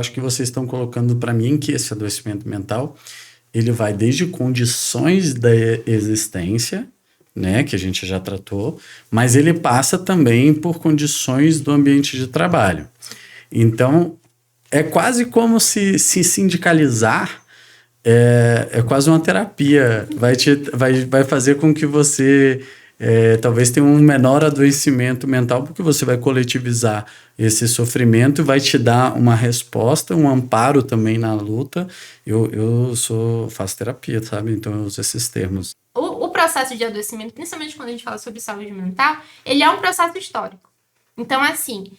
Acho que vocês estão colocando para mim que esse adoecimento mental, ele vai desde condições da existência, né, que a gente já tratou, mas ele passa também por condições do ambiente de trabalho. Então, é quase como se sindicalizar é quase uma terapia. Vai fazer com que você talvez tenha um menor adoecimento mental, porque você vai coletivizar esse sofrimento e vai te dar uma resposta, um amparo também na luta. Eu faço terapia, sabe? Então eu uso esses termos. O processo de adoecimento, principalmente quando a gente fala sobre saúde mental, ele é um processo histórico. Então, assim,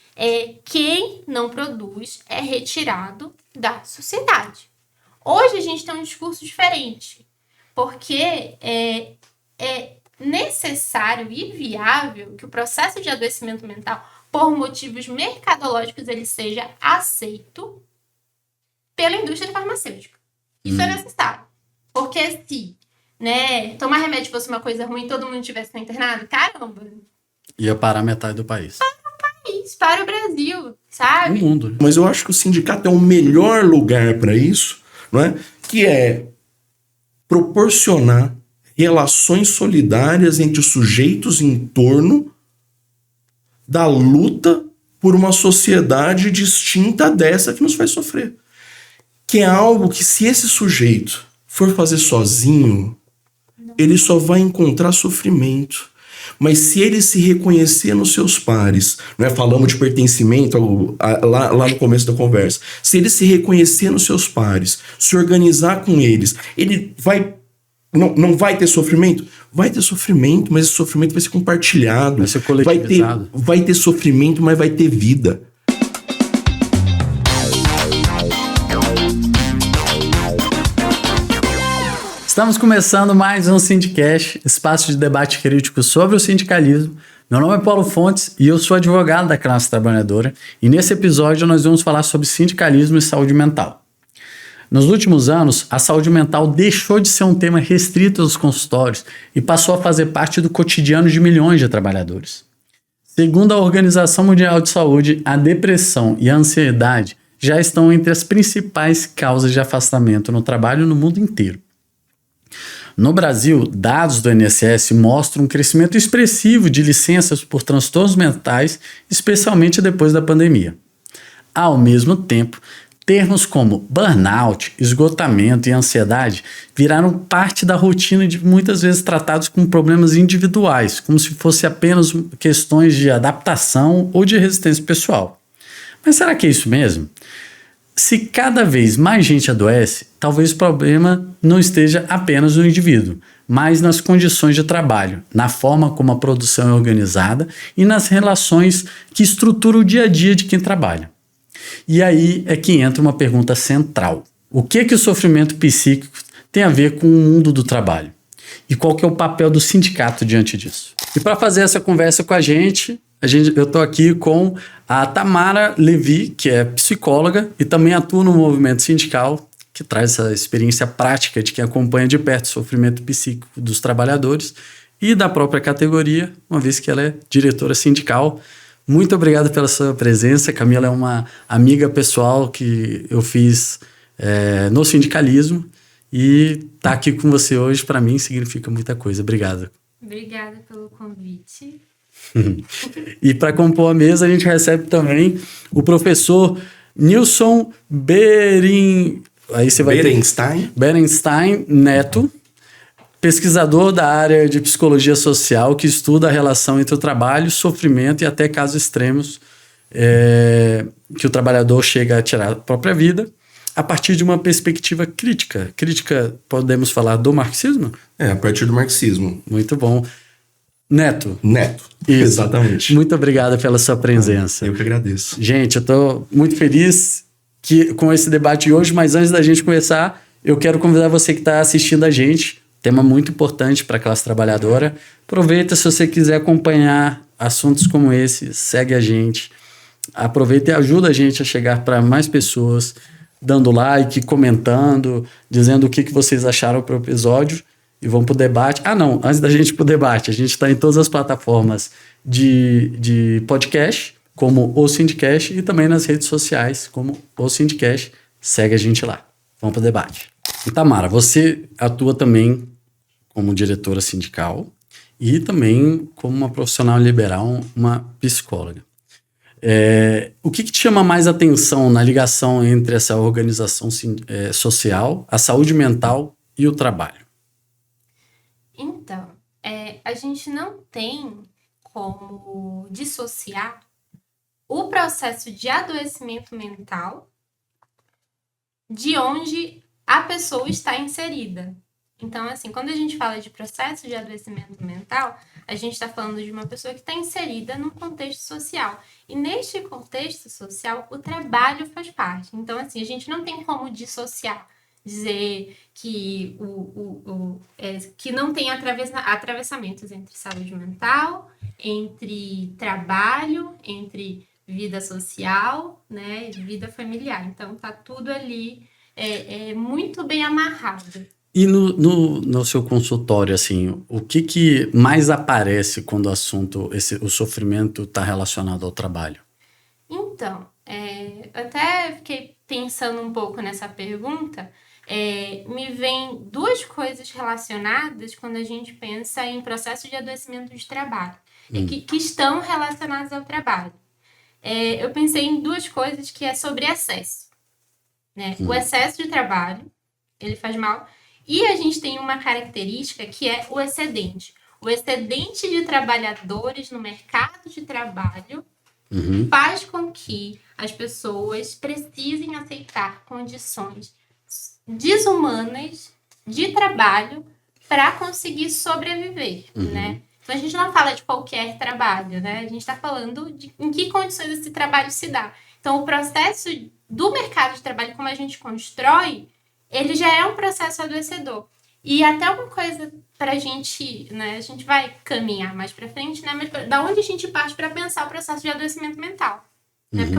quem não produz é retirado da sociedade. Hoje a gente tem um discurso diferente, porque é necessário e viável que o processo de adoecimento mental, por motivos mercadológicos, ele seja aceito pela indústria farmacêutica. Isso é necessário. Porque se tomar remédio fosse uma coisa ruim e todo mundo tivesse internado, caramba! Ia parar metade do país. Para o Brasil, sabe? O mundo. Mas eu acho que o sindicato é o melhor lugar para isso, não é? Que é proporcionar relações solidárias entre os sujeitos em torno da luta por uma sociedade distinta dessa que nos faz sofrer. Que é algo que, se esse sujeito for fazer sozinho, ele só vai encontrar sofrimento. Mas se ele se reconhecer nos seus pares, né, falamos de pertencimento lá no começo da conversa, se ele se reconhecer nos seus pares, se organizar com eles, ele vai... Não vai ter sofrimento? Vai ter sofrimento, mas esse sofrimento vai ser compartilhado. Vai ser coletivizado. Vai ter sofrimento, mas vai ter vida. Estamos começando mais um Sindicast, espaço de debate crítico sobre o sindicalismo. Meu nome é Paulo Fontes e eu sou advogado da classe trabalhadora. E nesse episódio nós vamos falar sobre sindicalismo e saúde mental. Nos últimos anos, a saúde mental deixou de ser um tema restrito aos consultórios e passou a fazer parte do cotidiano de milhões de trabalhadores. Segundo a Organização Mundial de Saúde, a depressão e a ansiedade já estão entre as principais causas de afastamento no trabalho no mundo inteiro. No Brasil, dados do INSS mostram um crescimento expressivo de licenças por transtornos mentais, especialmente depois da pandemia. Ao mesmo tempo, termos como burnout, esgotamento e ansiedade viraram parte da rotina de muitas vezes tratados como problemas individuais, como se fosse apenas questões de adaptação ou de resistência pessoal. Mas será que é isso mesmo? Se cada vez mais gente adoece, talvez o problema não esteja apenas no indivíduo, mas nas condições de trabalho, na forma como a produção é organizada e nas relações que estruturam o dia a dia de quem trabalha. E aí é que entra uma pergunta central. O que o sofrimento psíquico tem a ver com o mundo do trabalho? E qual que é o papel do sindicato diante disso? E para fazer essa conversa com a gente, eu estou aqui com a Tamara Levi, que é psicóloga e também atua no movimento sindical, que traz essa experiência prática de quem acompanha de perto o sofrimento psíquico dos trabalhadores e da própria categoria, uma vez que ela é diretora sindical. Muito obrigado pela sua presença. Camila é uma amiga pessoal que eu fiz no sindicalismo e estar aqui com você hoje, para mim, significa muita coisa. Obrigado. Obrigada pelo convite. E para compor a mesa, a gente recebe também o professor Nilson Berenstein Neto, pesquisador da área de psicologia social que estuda a relação entre o trabalho, sofrimento e até casos extremos que o trabalhador chega a tirar a própria vida a partir de uma perspectiva crítica. Crítica, podemos falar do marxismo? A partir do marxismo. Muito bom. Neto. Isso. Exatamente. Muito obrigado pela sua presença. Eu que agradeço. Gente, eu estou muito feliz com esse debate de hoje, mas antes da gente começar, eu quero convidar você que está assistindo a gente. Tema muito importante para a classe trabalhadora. Aproveita, se você quiser acompanhar assuntos como esse, segue a gente. Aproveita e ajuda a gente a chegar para mais pessoas, dando like, comentando, dizendo o que vocês acharam para o episódio. E vamos para o debate. Antes da gente ir para o debate, a gente está em todas as plataformas de podcast. como o Sindicast e também nas redes sociais como o Sindicast. Segue a gente lá. Vamos para o debate. E Tamara, você atua também como diretora sindical e também como uma profissional liberal, uma psicóloga. O que te chama mais atenção na ligação entre essa organização social, a saúde mental e o trabalho? Então, a gente não tem como dissociar o processo de adoecimento mental de onde a pessoa está inserida. Então, assim, quando a gente fala de processo de adoecimento mental, a gente está falando de uma pessoa que está inserida num contexto social. E neste contexto social, o trabalho faz parte. Então, assim, a gente não tem como dissociar, dizer que, que não tem atravessamentos entre saúde mental, entre trabalho, entre vida social, né, vida familiar. Então, tá tudo ali muito bem amarrado. E no seu consultório, assim, o que mais aparece quando o assunto, o sofrimento está relacionado ao trabalho? Então, até fiquei pensando um pouco nessa pergunta. Me vem duas coisas relacionadas quando a gente pensa em processo de adoecimento de trabalho, que estão relacionadas ao trabalho. Eu pensei em duas coisas que é sobre excesso, né? O excesso de trabalho, ele faz mal, e a gente tem uma característica que é o excedente. O excedente de trabalhadores no mercado de trabalho faz com que as pessoas precisem aceitar condições desumanas de trabalho para conseguir sobreviver, né? Então, a gente não fala de qualquer trabalho, né? A gente está falando de em que condições esse trabalho se dá. Então, o processo do mercado de trabalho, como a gente constrói, ele já é um processo adoecedor. E até uma coisa para a gente, né? A gente vai caminhar mais para frente, né? Mas da onde a gente parte para pensar o processo de adoecimento mental? Né? Porque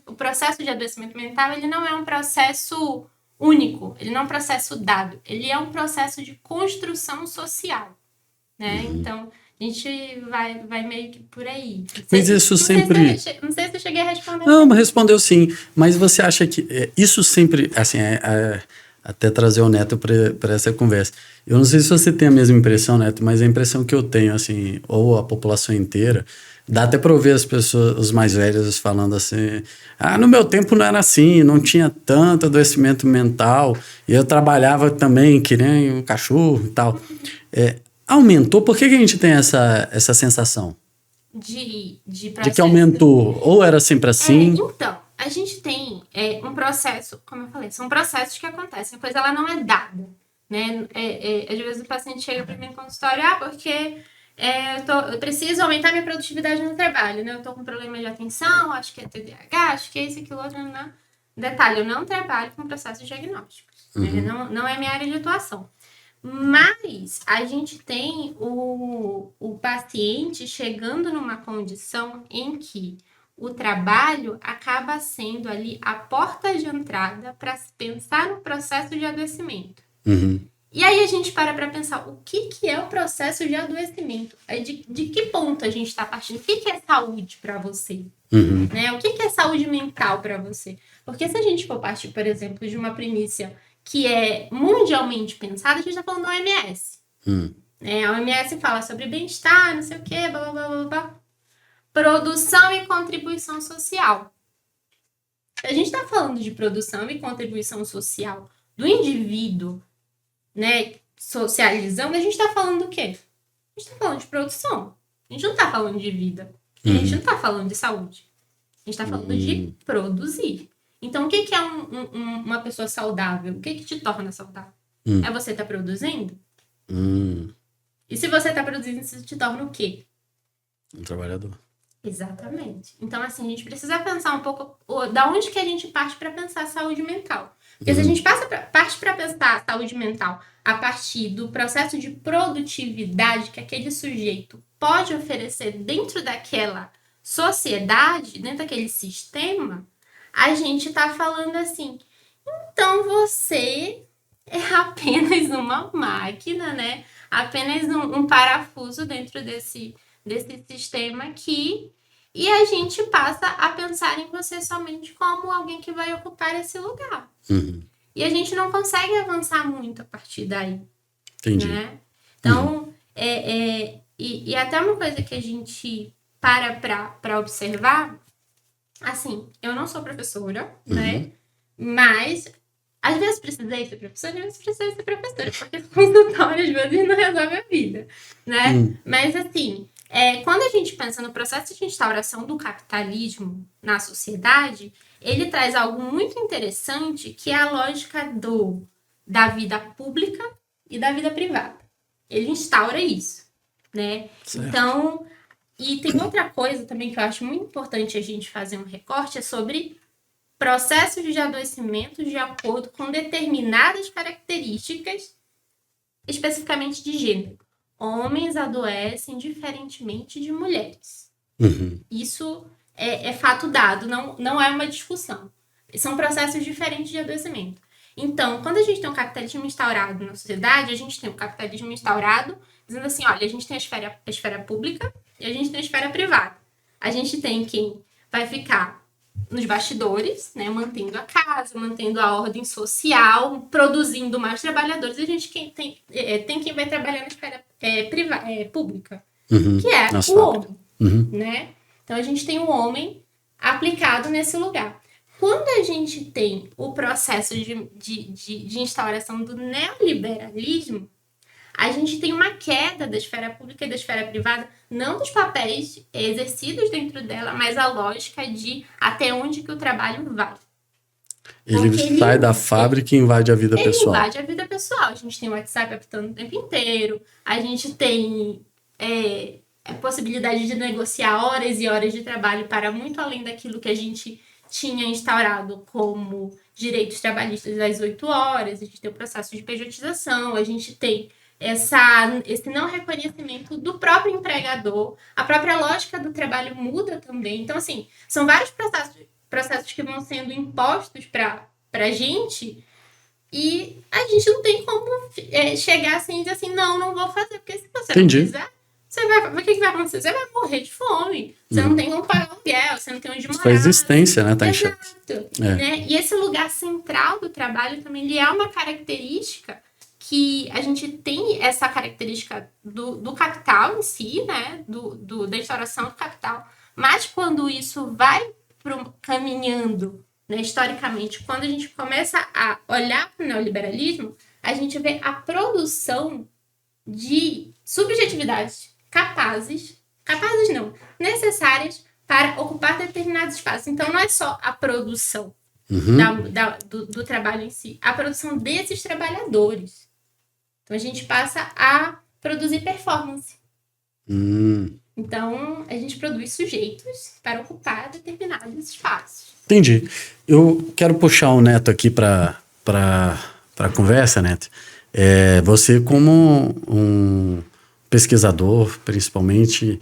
o processo de adoecimento mental, ele não é um processo único, ele não é um processo dado, ele é um processo de construção social, né? Então, a gente vai meio que por aí. Mas isso sempre... Não sei se eu cheguei a responder. Não, mas respondeu sim. Mas você acha que isso sempre, assim, até trazer o Neto para essa conversa. Eu não sei se você tem a mesma impressão, Neto, mas a impressão que eu tenho, assim, ou a população inteira, dá até para ouvir as pessoas, os mais velhos, falando assim: no meu tempo não era assim, não tinha tanto adoecimento mental, e eu trabalhava também que nem um cachorro e tal. Aumentou? Por que a gente tem essa sensação? De que aumentou? Ou era sempre assim? Então, a gente tem um processo, como eu falei, são processos que acontecem, a coisa ela não é dada, né? Às vezes o paciente chega para mim no consultório, porque eu preciso aumentar minha produtividade no trabalho, né? Eu tô com problema de atenção, acho que é TDAH, acho que é isso, aquilo, outro, não. Detalhe, eu não trabalho com processos diagnósticos, né? Não é minha área de atuação. Mas a gente tem o paciente chegando numa condição em que o trabalho acaba sendo ali a porta de entrada para se pensar no processo de adoecimento. E aí a gente para pensar o que é o processo de adoecimento. De que ponto a gente está partindo? O que é saúde para você? Né? O que é saúde mental para você? Porque se a gente for partir, por exemplo, de uma premissa que é mundialmente pensada, a gente está falando da OMS. A OMS fala sobre bem-estar, não sei o quê, blá, blá, blá, blá. Produção e contribuição social. A gente está falando de produção e contribuição social do indivíduo, né, socializando, a gente está falando do quê? A gente está falando de produção. A gente não está falando de vida. A gente não está falando de saúde. A gente está falando de produzir. Então, o que é uma pessoa saudável? O que te torna saudável? É você estar produzindo? E se você está produzindo, isso te torna o quê? Um trabalhador. Exatamente. Então, assim, a gente precisa pensar um pouco da onde que a gente parte para pensar saúde mental. Porque se a gente parte para pensar saúde mental a partir do processo de produtividade que aquele sujeito pode oferecer dentro daquela sociedade, dentro daquele sistema, a gente está falando assim, então você é apenas uma máquina, né? Apenas um parafuso dentro desse sistema aqui, e a gente passa a pensar em você somente como alguém que vai ocupar esse lugar. E a gente não consegue avançar muito a partir daí. Entendi. Né? Então, e até uma coisa que a gente para observar, assim, eu não sou professora, né? Mas às vezes precisei ser professora, às vezes precisei ser professora, porque consultório às vezes não resolve a vida, né? Mas assim, quando a gente pensa no processo de instauração do capitalismo na sociedade, ele traz algo muito interessante, que é a lógica da vida pública e da vida privada. Ele instaura isso, né? Certo. Então, e tem outra coisa também que eu acho muito importante a gente fazer um recorte, é sobre processos de adoecimento de acordo com determinadas características, especificamente de gênero. Homens adoecem diferentemente de mulheres. Isso é fato dado, não é uma discussão. São processos diferentes de adoecimento. Então, quando a gente tem um capitalismo instaurado na sociedade, a gente tem um capitalismo instaurado dizendo assim, olha, a gente tem a esfera pública e a gente tem a esfera privada. A gente tem quem vai ficar nos bastidores, né, mantendo a casa, mantendo a ordem social, produzindo mais trabalhadores, e a gente tem quem vai trabalhar na esfera pública, que é o homem. Né? Então, a gente tem o homem aplicado nesse lugar. Quando a gente tem o processo de instauração do neoliberalismo, a gente tem uma queda da esfera pública e da esfera privada, não dos papéis exercidos dentro dela, mas a lógica de até onde que o trabalho vai. Ele sai da fábrica e invade a vida pessoal. Ele invade a vida pessoal. A gente tem o WhatsApp apitando o tempo inteiro, a gente tem a possibilidade de negociar horas e horas de trabalho para muito além daquilo que a gente tinha instaurado como direitos trabalhistas das 8 horas, a gente tem o processo de pejotização, a gente tem esse não reconhecimento do próprio empregador, a própria lógica do trabalho muda também. Então, assim, são vários processos que vão sendo impostos para a gente, e a gente não tem como chegar assim e dizer assim, não vou fazer, porque se você não fizer, o que vai acontecer? Você vai morrer de fome. Você não tem como pagar aluguel, você não tem onde morar. Sua existência, né? Tá em xeque. Né? E esse lugar central do trabalho também, ele é uma característica que a gente tem essa característica do capital em si, né? Da instauração do capital. Mas quando isso vai caminhando, né, historicamente, quando a gente começa a olhar para o neoliberalismo, a gente vê a produção de subjetividades necessárias para ocupar determinados espaços. Então, não é só a produção do trabalho em si, a produção desses trabalhadores. Então, a gente passa a produzir performance. Então, a gente produz sujeitos para ocupar determinados espaços. Entendi. Eu quero puxar o Neto aqui para a conversa, Neto. Você como um pesquisador, principalmente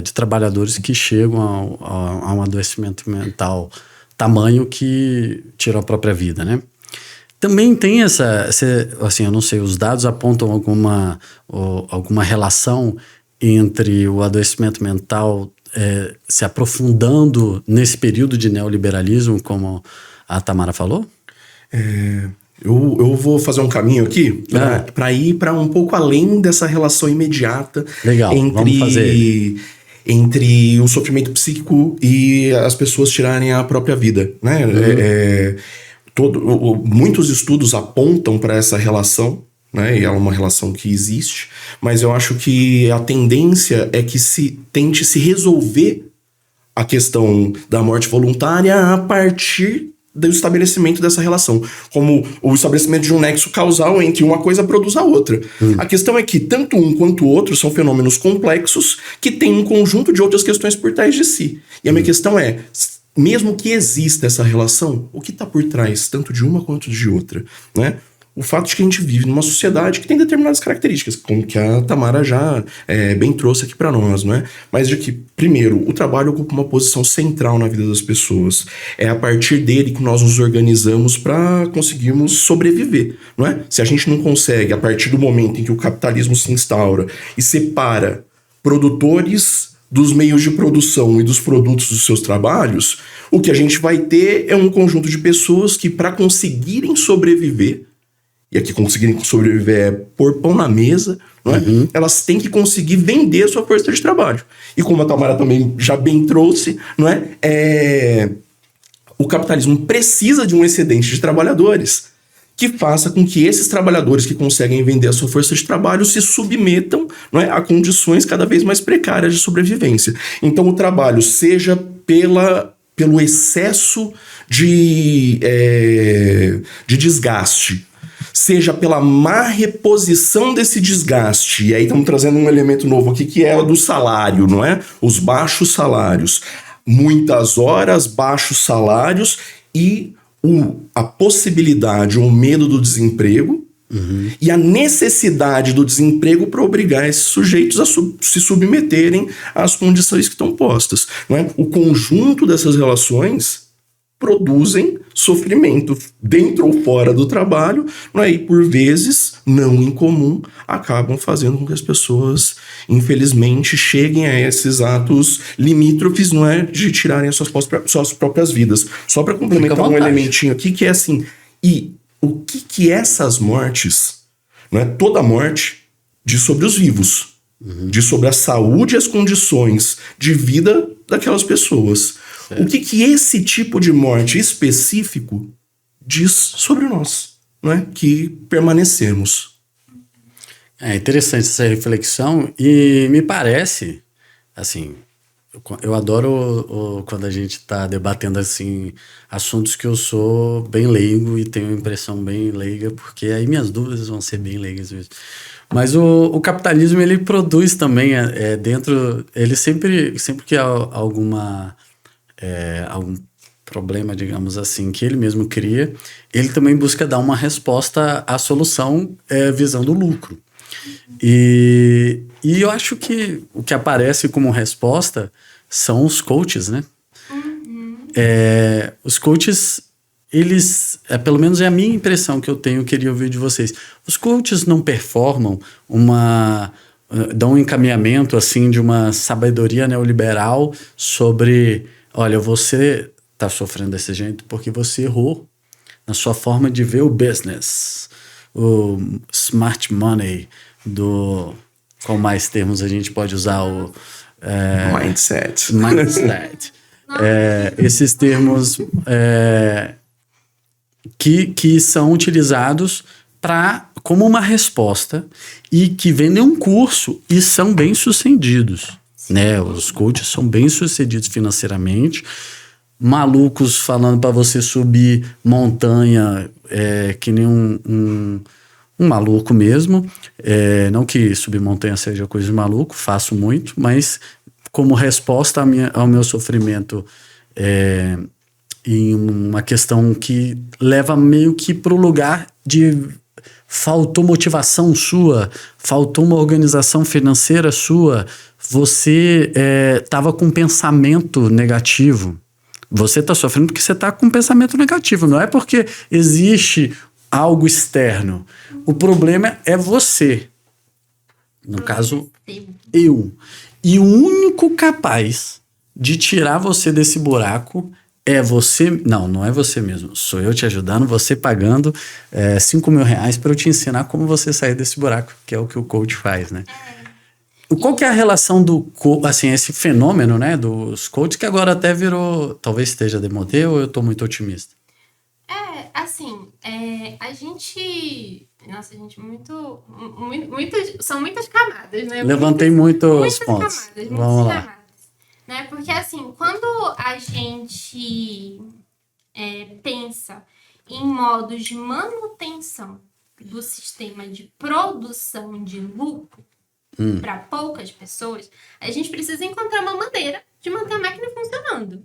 de trabalhadores que chegam a um adoecimento mental tamanho que tirou a própria vida, né? Também tem assim, eu não sei, os dados apontam alguma relação entre o adoecimento mental se aprofundando nesse período de neoliberalismo, como a Tamara falou? Eu vou fazer um caminho aqui para ir para um pouco além dessa relação imediata. Legal, vamos fazer. Entre o sofrimento psíquico e as pessoas tirarem a própria vida, né? Muitos estudos apontam para essa relação, né? E é uma relação que existe, mas eu acho que a tendência é que se tente se resolver a questão da morte voluntária a partir do estabelecimento dessa relação, como o estabelecimento de um nexo causal entre uma coisa produz a outra. A questão é que tanto um quanto o outro são fenômenos complexos que têm um conjunto de outras questões por trás de si. E a minha questão é, mesmo que exista essa relação, o que está por trás, tanto de uma quanto de outra, né? O fato de que a gente vive numa sociedade que tem determinadas características, como que a Tamara já bem trouxe aqui para nós, não é? Mas de que, primeiro, o trabalho ocupa uma posição central na vida das pessoas. É a partir dele que nós nos organizamos para conseguirmos sobreviver, não é? Se a gente não consegue, a partir do momento em que o capitalismo se instaura e separa produtores dos meios de produção e dos produtos dos seus trabalhos, o que a gente vai ter é um conjunto de pessoas que, para conseguirem sobreviver, e aqui conseguirem sobreviver é pôr pão na mesa, não é? Elas têm que conseguir vender a sua força de trabalho. E como a Tamara também já bem trouxe, não é? O capitalismo precisa de um excedente de trabalhadores que faça com que esses trabalhadores que conseguem vender a sua força de trabalho se submetam, não é, a condições cada vez mais precárias de sobrevivência. Então o trabalho, seja pelo excesso de desgaste, seja pela má reposição desse desgaste, e aí estamos trazendo um elemento novo aqui que é o do salário, não é? Os baixos salários. Muitas horas, baixos salários e a possibilidade ou o medo do desemprego e a necessidade do desemprego para obrigar esses sujeitos a se submeterem às condições que estão postas. Não é? O conjunto dessas relações produzem sofrimento dentro ou fora do trabalho, não é? E por vezes, não incomum, acabam fazendo com que as pessoas, infelizmente, cheguem a esses atos limítrofes, não é? De tirarem as suas próprias vidas. Só para complementar um elementinho aqui, que é assim, e o que essas mortes, não é? Toda morte diz sobre os vivos, diz sobre a saúde e as condições de vida daquelas pessoas. O que esse tipo de morte específico diz sobre nós, não é? Que permanecemos. É interessante essa reflexão e me parece, assim, eu adoro quando a gente está debatendo assim assuntos que eu sou bem leigo e tenho uma impressão bem leiga, porque aí minhas dúvidas vão ser bem leigas mesmo. Mas o capitalismo, ele produz também dentro, ele sempre que há algum problema, digamos assim, que ele mesmo cria, ele também busca dar uma resposta à solução visando o lucro. E eu acho que o que aparece como resposta são os coaches, né? Os coaches, eles, pelo menos é a minha impressão que eu tenho, eu queria ouvir de vocês. Os coaches não performam dão um encaminhamento assim de uma sabedoria neoliberal sobre, olha, você está sofrendo desse jeito porque você errou na sua forma de ver o business, o smart money, qual mais termos a gente pode usar? Mindset. Esses termos que são utilizados como uma resposta e que vendem um curso e são bem-sucedidos. Né? Os coaches são bem-sucedidos financeiramente, malucos falando para você subir montanha que nem um maluco mesmo. Não que subir montanha seja coisa de maluco, faço muito, mas como resposta ao meu sofrimento em uma questão que leva meio que para o lugar de faltou motivação sua, faltou uma organização financeira sua, você estava com um pensamento negativo. Você está sofrendo porque você está com um pensamento negativo, não é porque existe algo externo. O problema é você. No caso, eu. E o único capaz de tirar você desse buraco é você. Não é você mesmo. Sou eu te ajudando, você pagando R$5.000 para eu te ensinar como você sair desse buraco, que é o que o coach faz, né? Qual que é a relação assim, esse fenômeno, né, dos coaches, que agora até virou, talvez esteja demodê, ou eu tô muito otimista? A gente... Nossa, gente, são muitas camadas, né? Levantei muitos pontos. Vamos lá. Né? Porque, assim, quando a gente pensa em modos de manutenção do sistema de produção de lucro para poucas pessoas, a gente precisa encontrar uma maneira de manter a máquina funcionando.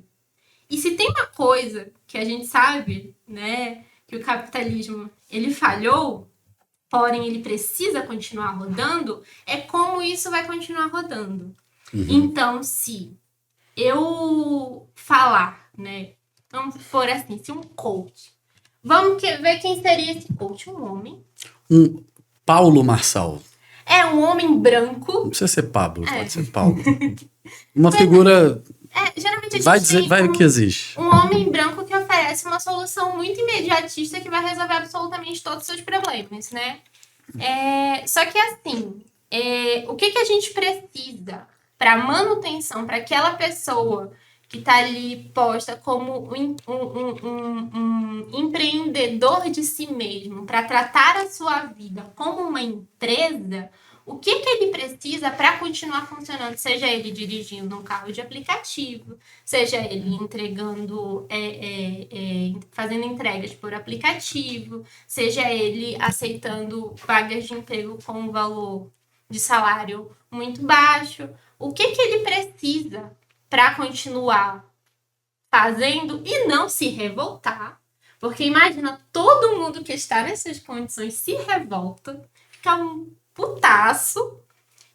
E se tem uma coisa que a gente sabe, né, que o capitalismo ele falhou, porém ele precisa continuar rodando, é como isso vai continuar rodando. Então, se eu falar, né, vamos por assim, se um coach, vamos ver quem seria esse coach, um homem. Paulo Marçal. é um homem branco. Não precisa ser Pablo, pode ser Paulo. Uma figura... Geralmente a gente vai o que existe. Um homem branco que oferece uma solução muito imediatista que vai resolver absolutamente todos os seus problemas, né? Só que assim, o que a gente precisa para manutenção, para aquela pessoa que está ali posta como um empreendedor de si mesmo, para tratar a sua vida como uma empresa, o que ele precisa para continuar funcionando? Seja ele dirigindo um carro de aplicativo, seja ele entregando, fazendo entregas por aplicativo, seja ele aceitando vagas de emprego com um valor de salário muito baixo. O que ele precisa para continuar fazendo e não se revoltar? Porque imagina, todo mundo que está nessas condições se revolta, fica um putaço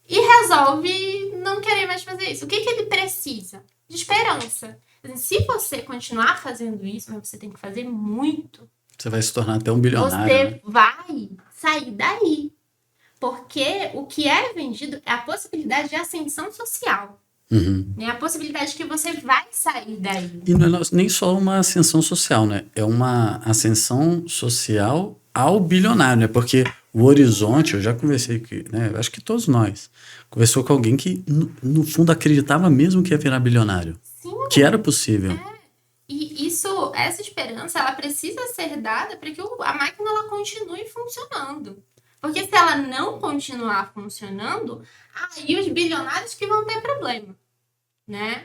e resolve não querer mais fazer isso. O que ele precisa? De esperança. Se você continuar fazendo isso, mas você tem que fazer muito. Você vai se tornar até um bilionário. Você vai sair daí. Porque o que é vendido é a possibilidade de ascensão social. É a possibilidade que você vai sair daí. E não é nem só uma ascensão social, né? É uma ascensão social ao bilionário, né? Porque o horizonte, eu já conversei, né? Acho que todos nós, conversou com alguém que, no fundo, acreditava mesmo que ia virar bilionário. Sim. Que era possível. E essa esperança, ela precisa ser dada para que a máquina ela continue funcionando. Porque se ela não continuar funcionando, aí os bilionários que vão ter problema, né?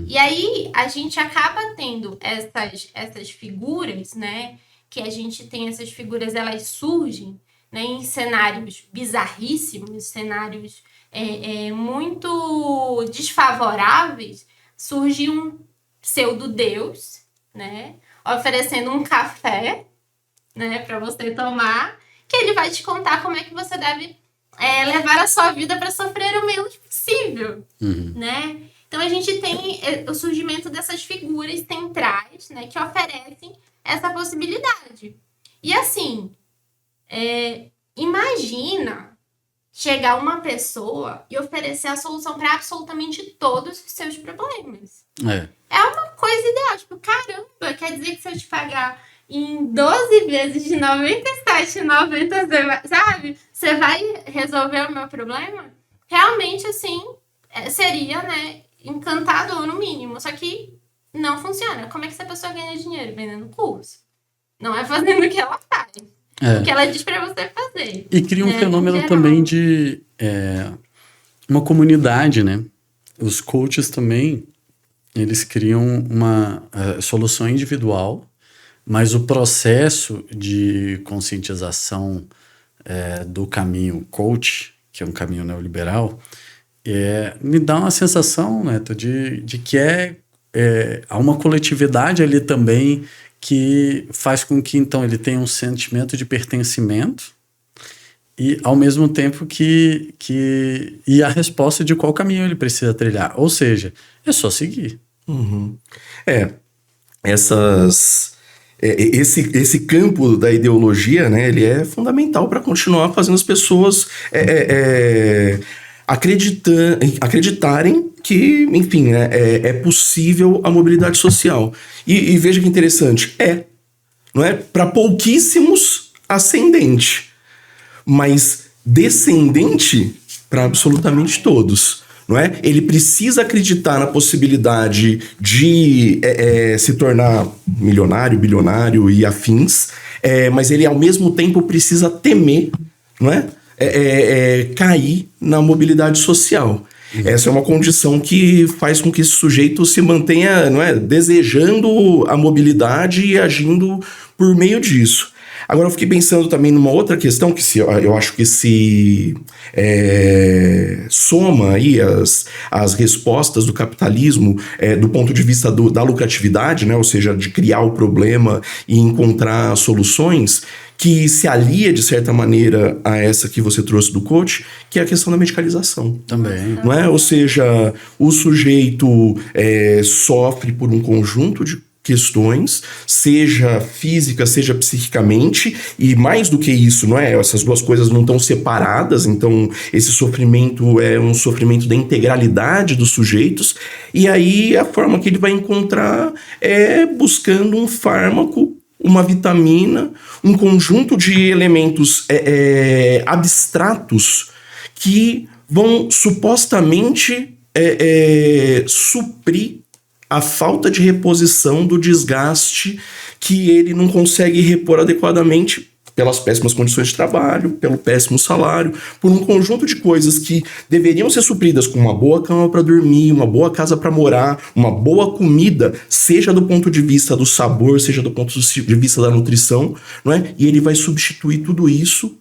E aí a gente acaba tendo essas figuras, né? Que a gente tem essas figuras, elas surgem, né, em cenários bizarríssimos, cenários muito desfavoráveis. Surge um pseudo-deus, né? Oferecendo um café, né, para você tomar, que ele vai te contar como é que você deve levar a sua vida para sofrer o menos possível, né? Então a gente tem o surgimento dessas figuras centrais, né, que oferecem essa possibilidade. E assim, imagina chegar uma pessoa e oferecer a solução para absolutamente todos os seus problemas. É uma coisa ideal, tipo, caramba, quer dizer que se eu te pagar em 12 vezes de R$97,90, sabe? Você vai resolver o meu problema? Realmente, assim, seria, né, encantador no mínimo. Só que não funciona. Como é que essa pessoa ganha dinheiro? Vendendo curso. Não é fazendo o que ela faz. O que ela diz pra você fazer. E cria um fenômeno também de uma comunidade, né? Os coaches também, eles criam uma solução individual, mas o processo de conscientização do caminho coach, que é um caminho neoliberal, me dá uma sensação, Neto, de que há uma coletividade ali também que faz com que, então, ele tenha um sentimento de pertencimento e, ao mesmo tempo, e a resposta de qual caminho ele precisa trilhar. Ou seja, é só seguir. Esse campo da ideologia, né, ele é fundamental para continuar fazendo as pessoas acreditarem que, enfim, é possível a mobilidade social. E veja que interessante, não é? Para pouquíssimos, ascendente, mas descendente para absolutamente todos. Não é? Ele precisa acreditar na possibilidade de se tornar milionário, bilionário e afins, mas ele ao mesmo tempo precisa temer, não é? Cair na mobilidade social. Essa é uma condição que faz com que esse sujeito se mantenha, não é, desejando a mobilidade e agindo por meio disso. Agora eu fiquei pensando também numa outra questão que eu acho que se soma aí as respostas do capitalismo do ponto de vista da lucratividade, né? Ou seja, de criar o problema e encontrar soluções, que se alia, de certa maneira, a essa que você trouxe do coach, que é a questão da medicalização. Também. Não é? Ou seja, o sujeito sofre por um conjunto de questões, seja física, seja psiquicamente, e mais do que isso, não é? Essas duas coisas não estão separadas, então esse sofrimento é um sofrimento da integralidade dos sujeitos, e aí a forma que ele vai encontrar é buscando um fármaco, uma vitamina, um conjunto de elementos abstratos que vão supostamente suprir a falta de reposição do desgaste que ele não consegue repor adequadamente pelas péssimas condições de trabalho, pelo péssimo salário, por um conjunto de coisas que deveriam ser supridas com uma boa cama para dormir, uma boa casa para morar, uma boa comida, seja do ponto de vista do sabor, seja do ponto de vista da nutrição, não é? E ele vai substituir tudo isso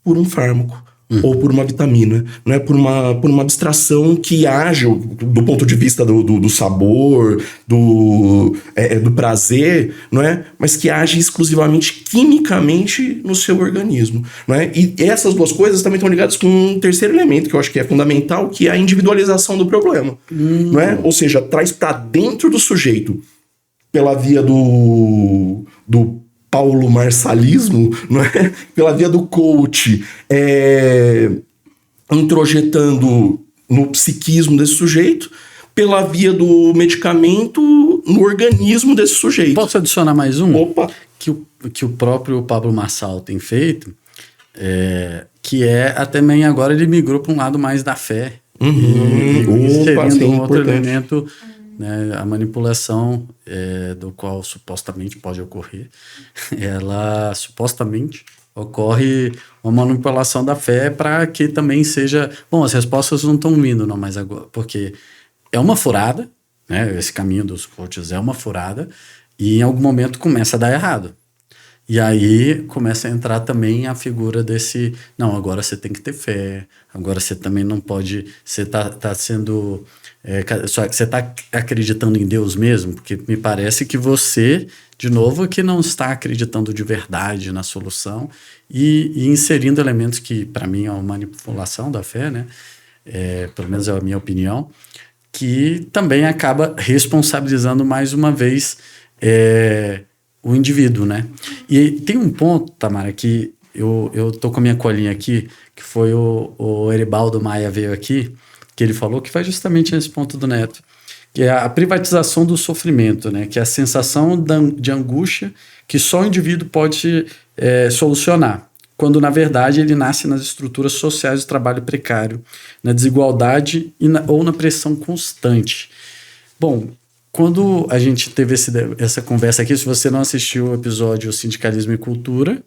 por um fármaco. Ou por uma vitamina, não é? Por uma abstração que age do ponto de vista do sabor, do prazer, não é? Mas que age exclusivamente quimicamente no seu organismo, não é? E essas duas coisas também estão ligadas com um terceiro elemento que eu acho que é fundamental, que é a individualização do problema, não é? Ou seja, traz para dentro do sujeito, pela via do Paulo Marçalismo, não é? Pela via do coach, introjetando no psiquismo desse sujeito, pela via do medicamento no organismo desse sujeito. Posso adicionar mais um? Opa! Que o próprio Pablo Marçal tem feito, que também agora ele migrou para um lado mais da fé. Inserindo um outro elemento, né, a manipulação do qual supostamente pode ocorrer, ela supostamente ocorre uma manipulação da fé para que também seja... Bom, as respostas não estão vindo, não, mas agora, porque é uma furada, né, esse caminho dos coaches é uma furada, e em algum momento começa a dar errado. E aí começa a entrar também a figura desse... Não, agora você tem que ter fé, agora você também não pode... Você tá sendo... você está acreditando em Deus mesmo? Porque me parece que você, de novo, que não está acreditando de verdade na solução e inserindo elementos que, para mim, é uma manipulação da fé, né? Pelo menos é a minha opinião, que também acaba responsabilizando mais uma vez o indivíduo, né? E tem um ponto, Tamara, que eu tô com a minha colinha aqui, que foi o Eribaldo Maia veio aqui, que ele falou que vai justamente nesse ponto do Neto, que é a privatização do sofrimento, né? Que é a sensação de angústia que só o indivíduo pode solucionar, quando na verdade ele nasce nas estruturas sociais do trabalho precário, na desigualdade ou na pressão constante. Bom, quando a gente teve essa conversa aqui, se você não assistiu o episódio Sindicalismo e Cultura,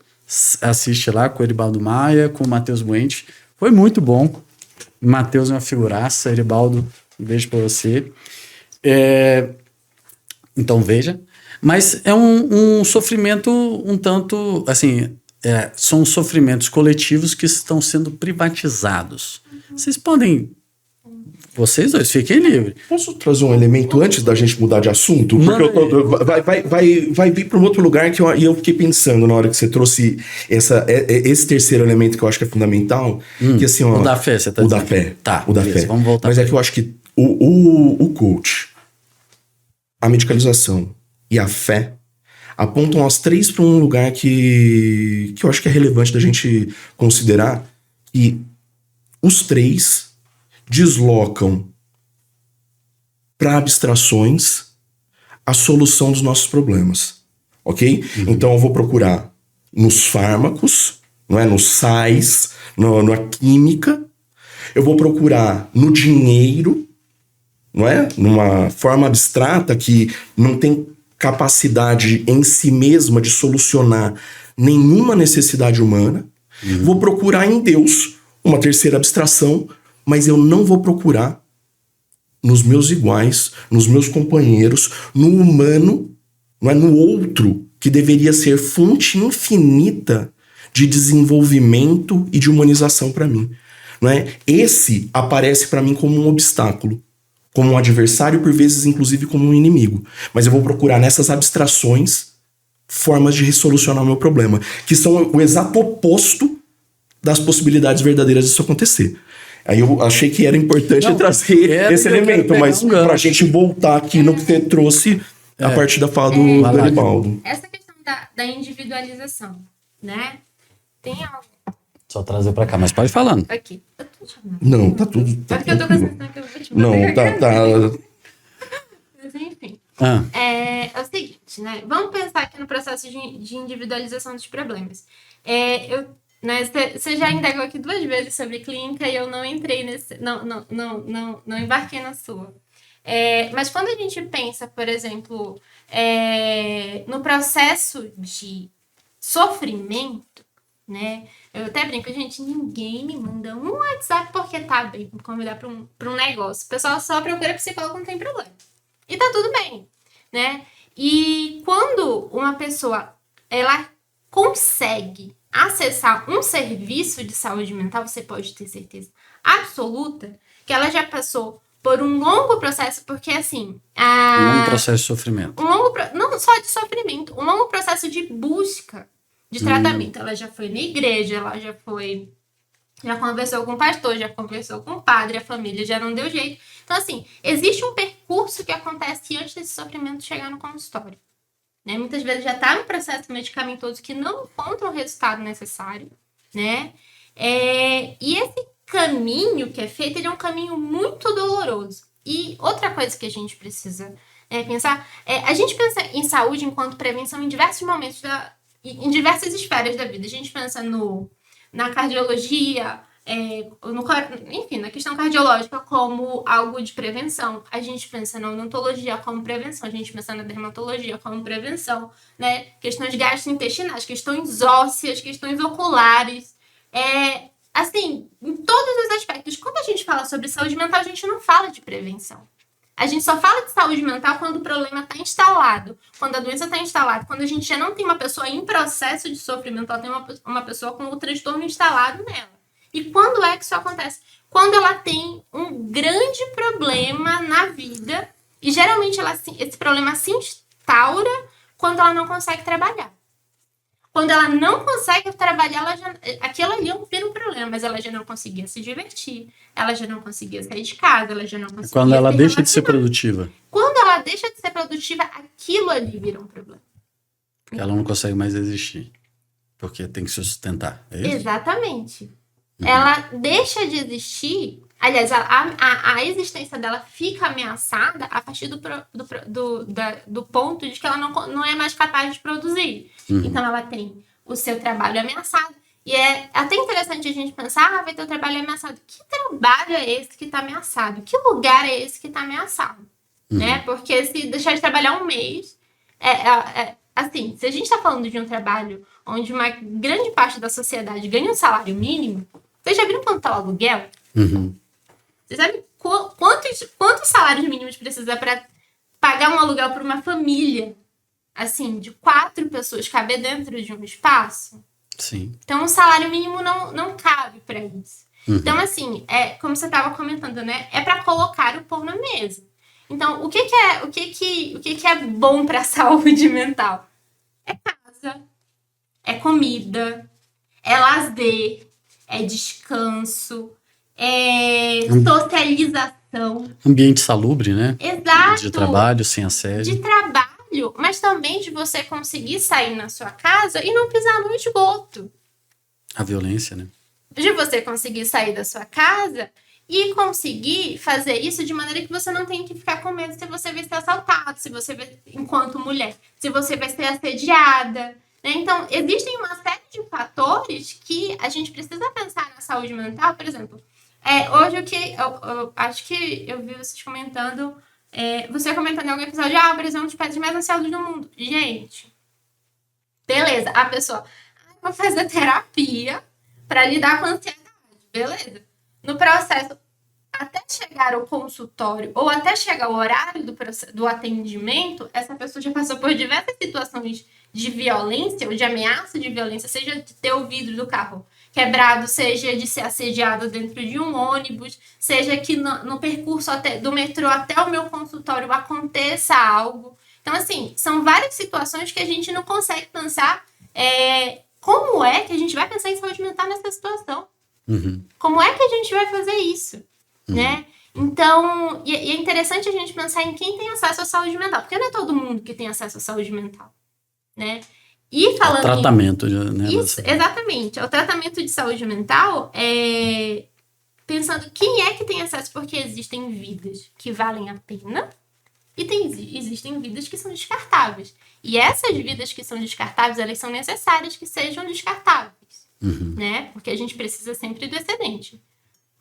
assiste lá com o Eribaldo Maia, com o Matheus Buente, foi muito bom. Matheus é uma figuraça, Eribaldo, um beijo pra você. Então veja. Mas é um sofrimento um tanto, assim, são sofrimentos coletivos que estão sendo privatizados. Vocês podem... Vocês dois, fiquem livres. Posso trazer um elemento antes da gente mudar de assunto? Porque vai vir para um outro lugar que eu fiquei pensando na hora que você trouxe esse terceiro elemento que eu acho que é fundamental. Que, assim, ó, o da fé, você tá dizendo? O da fé. Tá, o da fé. Vamos voltar. Mas é que eu acho que o coach, a medicalização e a fé apontam as três para um lugar que eu acho que é relevante da gente considerar. E os três deslocam para abstrações a solução dos nossos problemas, ok? Então eu vou procurar nos fármacos, não é? Nos sais, na química. Eu vou procurar no dinheiro, não é? Numa forma abstrata que não tem capacidade em si mesma de solucionar nenhuma necessidade humana. Vou procurar em Deus, uma terceira abstração, mas eu não vou procurar nos meus iguais, nos meus companheiros, no humano, não é? No outro, que deveria ser fonte infinita de desenvolvimento e de humanização para mim. Não é? Esse aparece para mim como um obstáculo, como um adversário, por vezes inclusive como um inimigo. Mas eu vou procurar nessas abstrações formas de resolucionar o meu problema, que são o exato oposto das possibilidades verdadeiras disso acontecer. Aí eu achei que era importante trazer esse elemento, mas pra gente voltar aqui no que você trouxe, a partir da fala do Vai lá, Garibaldo. Essa questão da individualização, né? Tem algo Só trazer pra cá, mas pode ir falando. aqui. Eu tô chamando. Não, tá tudo. É porque eu tô com a sensação que eu vou te Não, mandar. tá. Mas enfim. Ah, É o seguinte, né? Vamos pensar aqui no processo de individualização dos problemas. Você já indagou aqui 2 vezes sobre clínica e eu não entrei nesse. Não embarquei na sua. Mas quando a gente pensa, por exemplo, no processo de sofrimento, né? Eu até brinco, gente, ninguém me manda um WhatsApp porque tá bem, me convidar para um negócio. O pessoal só procura psicólogo, não tem problema. E tá tudo bem, né? E quando uma pessoa, ela consegue acessar um serviço de saúde mental, você pode ter certeza absoluta que ela já passou por um longo processo, porque assim... um processo de sofrimento. Não só de sofrimento, um longo processo de busca de tratamento. Ela já foi na igreja, ela já conversou com o pastor, já conversou com o padre, a família já não deu jeito. Então, assim, existe um percurso que acontece antes desse sofrimento chegar no consultório. Né? Muitas vezes já está no processo medicamentoso que não encontra o resultado necessário, né? E esse caminho que é feito, ele é um caminho muito doloroso. E outra coisa que a gente precisa pensar, a gente pensa em saúde enquanto prevenção em diversos momentos, em diversas esferas da vida. A gente pensa na cardiologia, enfim, na questão cardiológica como algo de prevenção. A gente pensa na odontologia como prevenção, a gente pensa na dermatologia como prevenção, né? Questões gastrointestinais, questões ósseas, questões oculares. Assim, em todos os aspectos. Quando a gente fala sobre saúde mental, a gente não fala de prevenção. A gente só fala de saúde mental quando o problema está instalado, quando a doença está instalada, quando a gente já não tem uma pessoa em processo de sofrimento, ela tem uma pessoa com o transtorno instalado nela. E quando é que isso acontece? Quando ela tem um grande problema na vida, e geralmente esse problema se instaura quando ela não consegue trabalhar. Quando ela não consegue trabalhar, aquilo ali é um problema, mas ela já não conseguia se divertir, ela já não conseguia sair de casa, ela já não conseguia. Quando ela deixa de ser produtiva. Quando ela deixa de ser produtiva, aquilo ali vira um problema. Porque ela não consegue mais existir. Porque tem que se sustentar. É isso? Exatamente. Ela deixa de existir. Aliás, a existência dela fica ameaçada a partir do ponto de que ela não é mais capaz de produzir. Então, ela tem o seu trabalho ameaçado. E é até interessante a gente pensar, vai ter o trabalho ameaçado. Que trabalho é esse que está ameaçado? Que lugar é esse que está ameaçado? Né? Porque se deixar de trabalhar um mês... assim, se a gente está falando de um trabalho onde uma grande parte da sociedade ganha um salário mínimo, vocês já viram quanto está o aluguel? Você sabe quantos salários mínimos precisa para pagar um aluguel para uma família, assim, de 4 pessoas, caber dentro de um espaço? Sim. Então, o salário mínimo não cabe para isso. Então, assim, como você estava comentando, né? É para colocar o pão na mesa. Então, o que é bom para a saúde mental? É casa, é comida, é lazer, é descanso, é socialização. Ambiente salubre, né? Exato. De trabalho, sem assédio. De trabalho, mas também de você conseguir sair na sua casa e não pisar no esgoto. A violência, né? De você conseguir sair da sua casa e conseguir fazer isso de maneira que você não tenha que ficar com medo se você vai ser assaltado, se você vai, enquanto mulher, se você vai ser assediada. Né? Então, existem uma série de fatores que a gente precisa pensar na saúde mental. Por exemplo, hoje eu acho que eu vi vocês comentando, você comentando em algum episódio, o Brasil é um dos países mais ansiosos do mundo. Gente, beleza, a pessoa vai fazer terapia para lidar com a ansiedade, beleza. No processo, até chegar ao consultório ou até chegar ao horário do atendimento, essa pessoa já passou por diversas situações de violência ou de ameaça de violência, seja de ter o vidro do carro quebrado, seja de ser assediada dentro de um ônibus, seja que no percurso do metrô até o meu consultório aconteça algo. Então, assim, são várias situações que a gente não consegue pensar como é que a gente vai pensar em saúde mental nessa situação. Como é que a gente vai fazer isso? Né? Então, e é interessante a gente pensar em quem tem acesso à saúde mental, porque não é todo mundo que tem acesso à saúde mental, né? E falando tratamento, né? Isso, exatamente. O tratamento de saúde mental é pensando quem é que tem acesso, porque existem vidas que valem a pena e existem vidas que são descartáveis. E essas vidas que são descartáveis, elas são necessárias que sejam descartáveis, né? Porque a gente precisa sempre do excedente.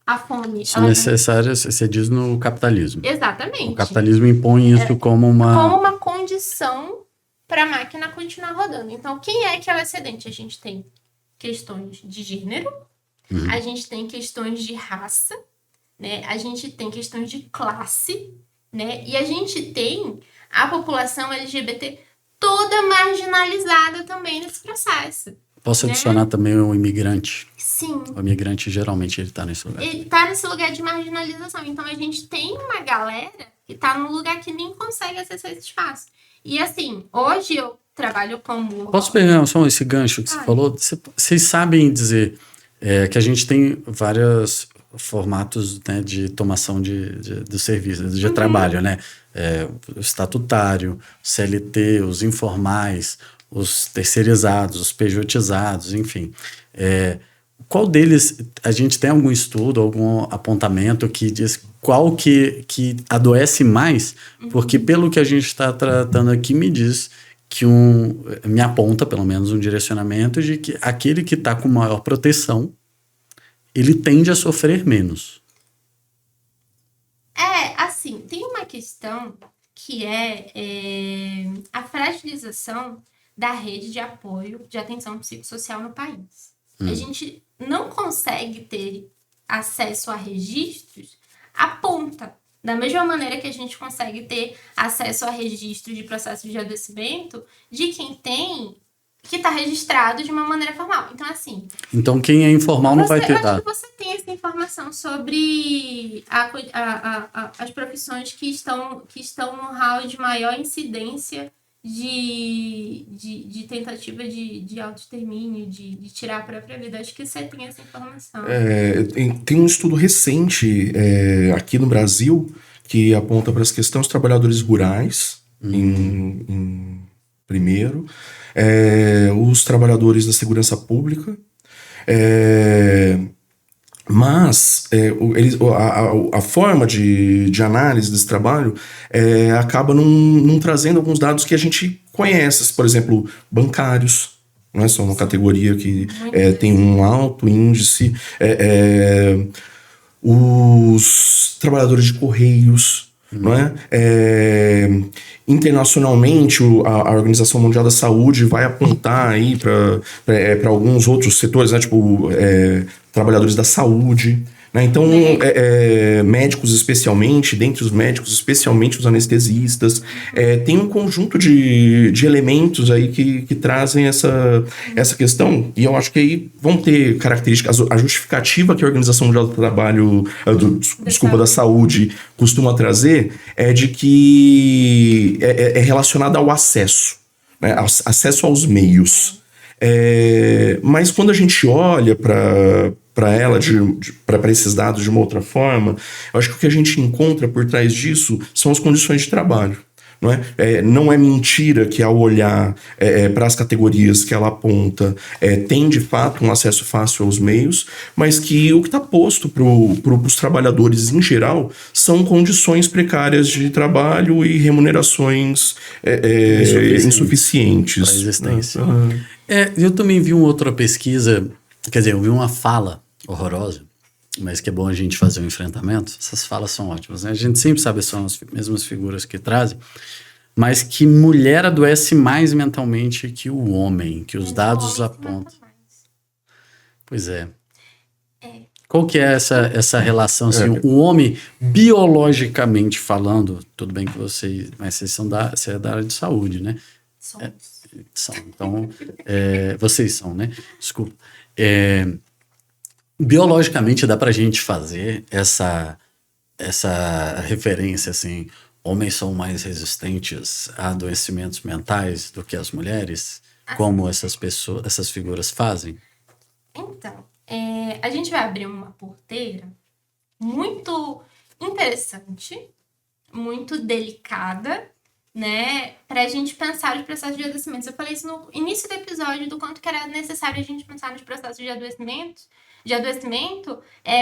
A fome... São necessárias, você diz, no capitalismo. Exatamente. O capitalismo impõe isso como uma condição para a máquina continuar rodando. Então, quem é que é o excedente? A gente tem questões de gênero, a gente tem questões de raça, né? A gente tem questões de classe, né? E a gente tem a população LGBT toda marginalizada também nesse processo. Posso adicionar também o imigrante? Sim. O imigrante, geralmente, ele está nesse lugar. Ele está nesse lugar de marginalização. Então, a gente tem uma galera que está num lugar que nem consegue acessar esse espaço. E, assim, hoje eu trabalho como... Posso pegar só esse gancho que você falou? Vocês sabem dizer que a gente tem vários formatos, né, de tomação do serviço, de trabalho, né? O estatutário, o CLT, os informais, os terceirizados, os pejotizados, enfim. Qual deles, a gente tem algum estudo, algum apontamento que diz qual que adoece mais? Porque pelo que a gente está tratando aqui, me diz que me aponta pelo menos um direcionamento de que aquele que está com maior proteção, ele tende a sofrer menos. Assim, tem uma questão que é a fragilização da rede de apoio de atenção psicossocial no país. A gente não consegue ter acesso a registros à ponta. Da mesma maneira que a gente consegue ter acesso a registros de processo de adoecimento de quem tem, que está registrado de uma maneira formal. Então, assim... Então, quem é informal não vai ter dado. Eu dado. acho que você tem essa informação sobre as profissões que estão no hall de maior incidência de tentativa de autoextermínio, de tirar a própria vida. Acho que você tem essa informação. Tem um estudo recente aqui no Brasil que aponta para as questões dos trabalhadores rurais, em primeiro, os trabalhadores da segurança pública, mas a forma de análise desse trabalho acaba não trazendo alguns dados que a gente conhece. Por exemplo, bancários, não é? São uma categoria que tem um alto índice. Os trabalhadores de correios, não é? Internacionalmente, a Organização Mundial da Saúde vai apontar aí para alguns outros setores, né? Tipo, trabalhadores da saúde, né? Então, médicos especialmente, dentre os médicos, especialmente os anestesistas, tem um conjunto de elementos aí que trazem essa questão, e eu acho que aí vão ter características. A justificativa que a Organização Mundial do Trabalho, da Saúde costuma trazer é de que é relacionada ao acesso, né? Acesso aos meios. Mas quando a gente olha para esses dados de uma outra forma, eu acho que o que a gente encontra por trás disso são as condições de trabalho. Não é mentira que, ao olhar para as categorias que ela aponta, tem de fato um acesso fácil aos meios, mas que o que está posto para os trabalhadores em geral são condições precárias de trabalho e remunerações insuficientes. Para a existência. Eu também vi uma outra pesquisa, quer dizer, eu vi uma fala horrorosa, mas que é bom a gente fazer um enfrentamento. Essas falas são ótimas, né? A gente sempre sabe que são as mesmas figuras que trazem, mas que mulher adoece mais mentalmente que o homem, que os dados apontam. Pois é. Qual que é essa relação? Assim, o homem, biologicamente falando, tudo bem que vocês você é da área de saúde, né? Então, vocês são, né? Desculpa. Biologicamente dá pra gente fazer essa referência, assim, homens são mais resistentes a adoecimentos mentais do que as mulheres? Como essas figuras fazem? Então, a gente vai abrir uma porteira muito interessante, muito delicada, né, para a gente pensar os processos de adoecimento. Eu falei isso no início do episódio, do quanto que era necessário a gente pensar nos processos de adoecimento,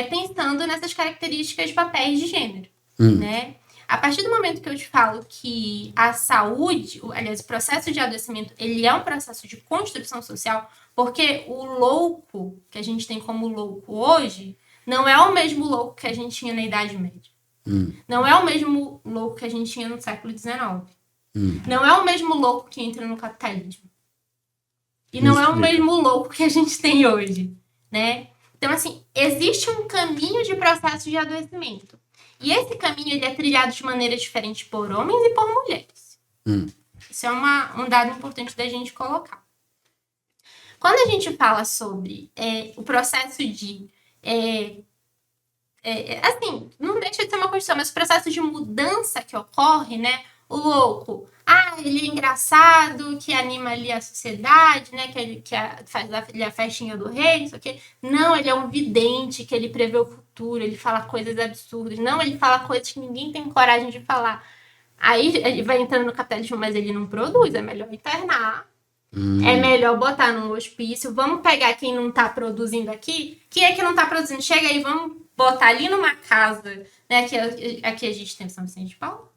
pensando nessas características de papéis de gênero, né? A partir do momento que eu te falo que a saúde, aliás, o processo de adoecimento, ele é um processo de construção social, porque o louco que a gente tem como louco hoje não é o mesmo louco que a gente tinha na Idade Média. Não é o mesmo louco que a gente tinha no século XIX. Não é o mesmo louco que entra no capitalismo. E não é o mesmo louco que a gente tem hoje, né? Então, assim, existe um caminho de processo de adoecimento. E esse caminho ele é trilhado de maneira diferente por homens e por mulheres. Isso é um dado importante da gente colocar. Quando a gente fala sobre o processo de... assim, não deixa de ser uma construção, mas o processo de mudança que ocorre, né? O louco, ele é engraçado, que anima ali a sociedade, né? Faz a festinha do rei, não sei o quê. Não, ele é um vidente, que ele prevê o futuro, ele fala coisas absurdas. Não, ele fala coisas que ninguém tem coragem de falar. Aí ele vai entrando no capitalismo, mas ele não produz, é melhor internar. É melhor botar num hospício. Vamos pegar quem não tá produzindo aqui. Quem é que não tá produzindo? Chega aí, vamos botar ali numa casa, né? Aqui a gente tem São Vicente de Paulo.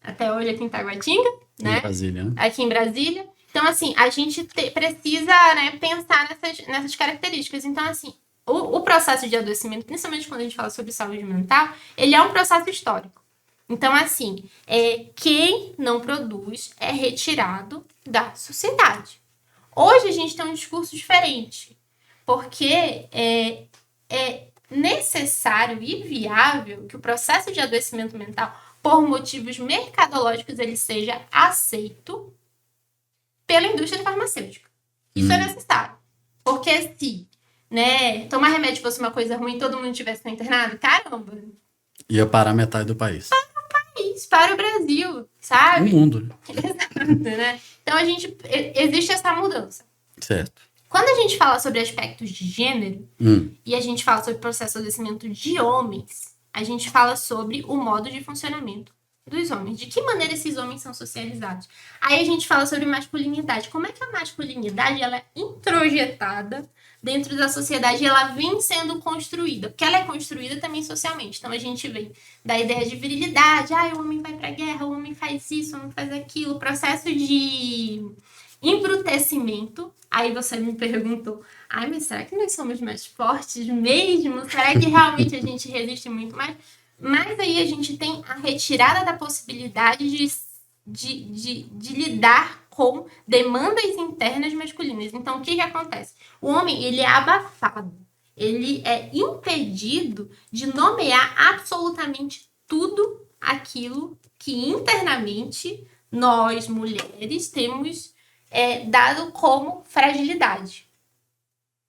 Até hoje aqui em Taguatinga, né? Brasília, né? Aqui em Brasília. Então, assim, a gente precisa, né, pensar nessas características. Então, assim, o processo de adoecimento, principalmente quando a gente fala sobre saúde mental, ele é um processo histórico. Então, assim, quem não produz é retirado da sociedade. Hoje a gente tem um discurso diferente, porque é necessário e viável que o processo de adoecimento mental, por motivos mercadológicos, ele seja aceito pela indústria farmacêutica. Isso é necessário. Porque se, né, tomar remédio fosse uma coisa ruim e todo mundo tivesse internado, caramba. Ia parar metade do país. Para o Brasil, sabe? O mundo, né? Exato, né? Então, existe essa mudança. Certo. Quando a gente fala sobre aspectos de gênero e a gente fala sobre o processo de adoecimento de homens, a gente fala sobre o modo de funcionamento dos homens. De que maneira esses homens são socializados? Aí a gente fala sobre masculinidade. Como é que a masculinidade ela é introjetada dentro da sociedade e ela vem sendo construída? Porque ela é construída também socialmente. Então a gente vem da ideia de virilidade. O homem vai pra guerra, o homem faz isso, o homem faz aquilo. O processo de embrutecimento. Aí você me perguntou, mas será que nós somos mais fortes mesmo? Será que realmente a gente resiste muito mais? Mas aí a gente tem a retirada da possibilidade de lidar com demandas internas masculinas. Então, o que acontece? O homem, ele é abafado. Ele é impedido de nomear absolutamente tudo aquilo que internamente nós, mulheres, temos dado como fragilidade.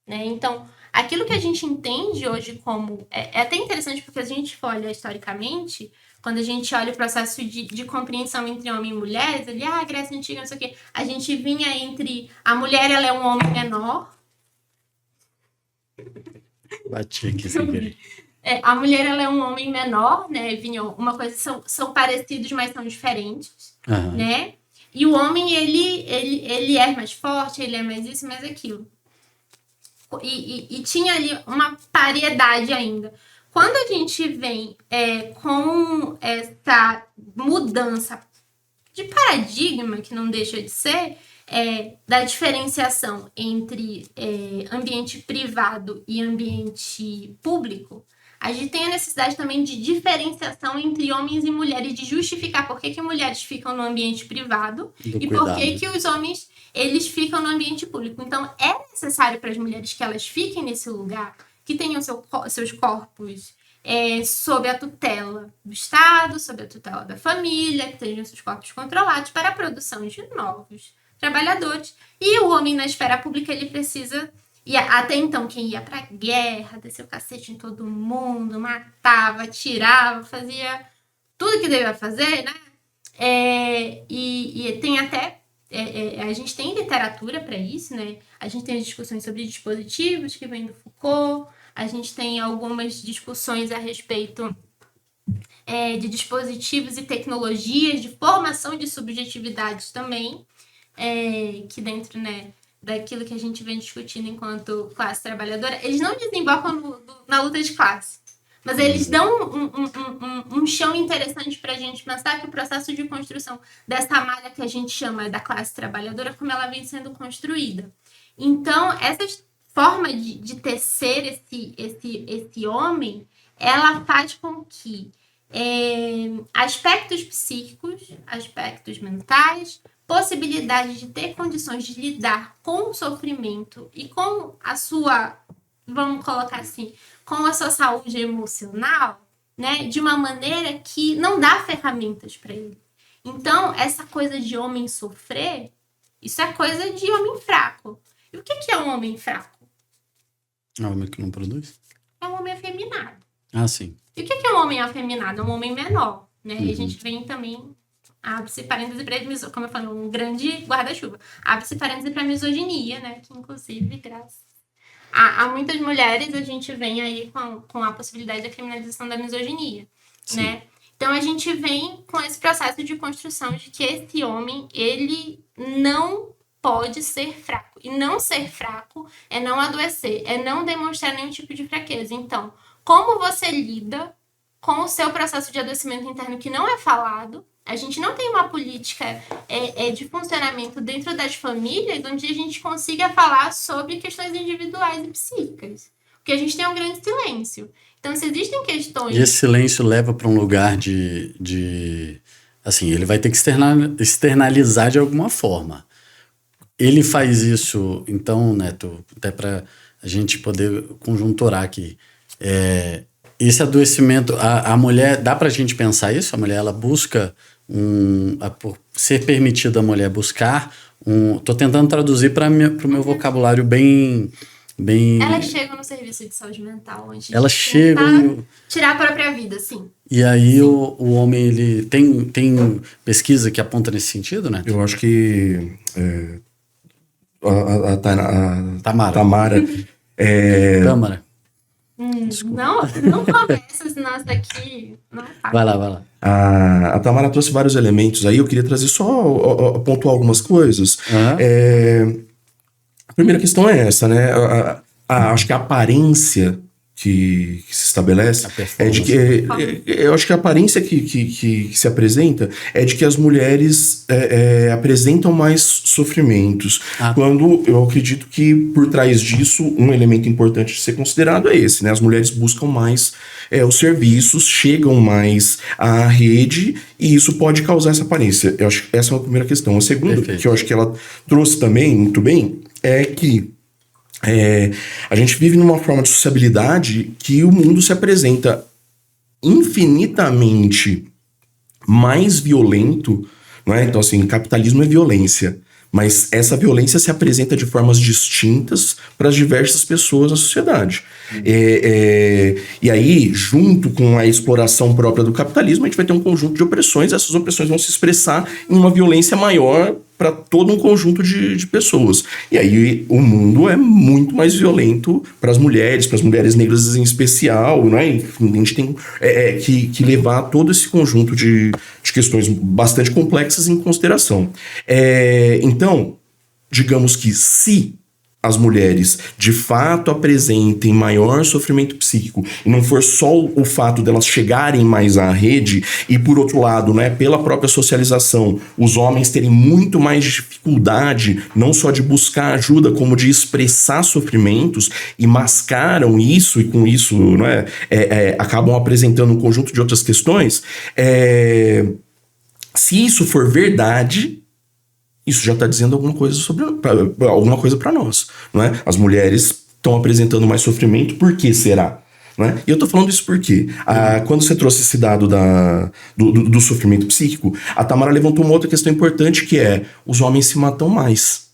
Né? Então, aquilo que a gente entende hoje como... É até interessante porque a gente olha historicamente, quando a gente olha o processo de compreensão entre homem e mulheres, ali, Grécia Antiga, não sei o quê, a gente vinha entre... A mulher, ela é um homem menor. Bati aqui sem querer. A mulher, ela é um homem menor, né? Vinha uma coisa... São parecidos, mas são diferentes, né? E o homem, ele é mais forte, ele é mais isso, mais aquilo. E tinha ali uma paridade ainda. Quando a gente vem com essa mudança de paradigma, que não deixa de ser, da diferenciação entre ambiente privado e ambiente público, a gente tem a necessidade também de diferenciação entre homens e mulheres, de justificar por que mulheres ficam no ambiente privado e por que os homens eles ficam no ambiente público. Então, é necessário para as mulheres que elas fiquem nesse lugar, que tenham seus corpos sob a tutela do Estado, sob a tutela da família, que tenham seus corpos controlados para a produção de novos trabalhadores. E o homem na esfera pública, ele precisa... E até então, quem ia pra guerra, desceu o cacete em todo mundo, matava, atirava, fazia tudo que devia fazer, né? E tem até... a gente tem literatura para isso, né? A gente tem discussões sobre dispositivos que vem do Foucault, a gente tem algumas discussões a respeito de dispositivos e tecnologias, de formação de subjetividades também, que dentro, né, daquilo que a gente vem discutindo enquanto classe trabalhadora, eles não desembocam na luta de classe, mas eles dão um chão interessante para a gente pensar que o processo de construção dessa malha que a gente chama da classe trabalhadora, como ela vem sendo construída. Então, essa forma de tecer esse homem, ela faz com que aspectos psíquicos, aspectos mentais, possibilidade de ter condições de lidar com o sofrimento e com a sua, vamos colocar assim, com a sua saúde emocional, né, de uma maneira que não dá ferramentas para ele. Então, essa coisa de homem sofrer, isso é coisa de homem fraco. E o que é um homem fraco? É um homem que não produz? É um homem afeminado. Ah, sim. E o que é um homem afeminado? É um homem menor, né? E a gente vem também, abre-se parêntese para misoginia, como eu falei, um grande guarda-chuva. Abre-se parêntese para misoginia, né? Que inclusive, graças a muitas mulheres, a gente vem aí com a possibilidade da criminalização da misoginia, né? Então a gente vem com esse processo de construção de que esse homem, ele não pode ser fraco. E não ser fraco é não adoecer, é não demonstrar nenhum tipo de fraqueza. Então, como você lida com o seu processo de adoecimento interno que não é falado? A gente não tem uma política de funcionamento dentro das famílias onde a gente consiga falar sobre questões individuais e psíquicas. Porque a gente tem um grande silêncio. Então, se existem questões... E esse silêncio leva para um lugar de... Assim, ele vai ter que externalizar de alguma forma. Ele faz isso, então, Neto, até para a gente poder conjunturar aqui. Esse adoecimento, a mulher, dá pra gente pensar isso? A mulher, ela busca por ser permitida a mulher buscar tô tentando traduzir para o meu vocabulário bem... Elas chegam no serviço de saúde mental antes de tirar a própria vida, sim. E aí o homem, ele tem pesquisa que aponta nesse sentido, né? Eu acho que a Tamara. Câmara. Não começa, senão isso daqui não faz. Vai lá. A Tamara trouxe vários elementos aí, eu queria trazer só, pontuar algumas coisas. A primeira questão é essa, né? Acho que a aparência que se estabelece é de que... eu acho que a aparência que se apresenta é de que as mulheres apresentam mais sofrimentos. Quando eu acredito que por trás disso, um elemento importante de ser considerado é esse, né? As mulheres buscam mais os serviços, chegam mais à rede e isso pode causar essa aparência. Eu acho que essa é a primeira questão. A segunda, que eu acho que ela trouxe também muito bem, é que a gente vive numa forma de sociabilidade que o mundo se apresenta infinitamente mais violento, não é? Então, assim, capitalismo é violência, mas essa violência se apresenta de formas distintas para as diversas pessoas na sociedade. E aí, junto com a exploração própria do capitalismo, a gente vai ter um conjunto de opressões, essas opressões vão se expressar em uma violência maior para todo um conjunto de pessoas. E aí o mundo é muito mais violento para as mulheres negras em especial, né? Enfim, a gente tem que levar todo esse conjunto de questões bastante complexas em consideração. Então, digamos que se as mulheres de fato apresentem maior sofrimento psíquico e não for só o fato delas chegarem mais à rede e, por outro lado, né, pela própria socialização, os homens terem muito mais dificuldade não só de buscar ajuda como de expressar sofrimentos e mascaram isso e com isso, né, acabam apresentando um conjunto de outras questões, se isso for verdade, isso já está dizendo alguma coisa para nós, não é? As mulheres estão apresentando mais sofrimento, por que será? Não é? E eu estou falando isso porque quando você trouxe esse dado do sofrimento psíquico, a Tamara levantou uma outra questão importante, que é: os homens se matam mais.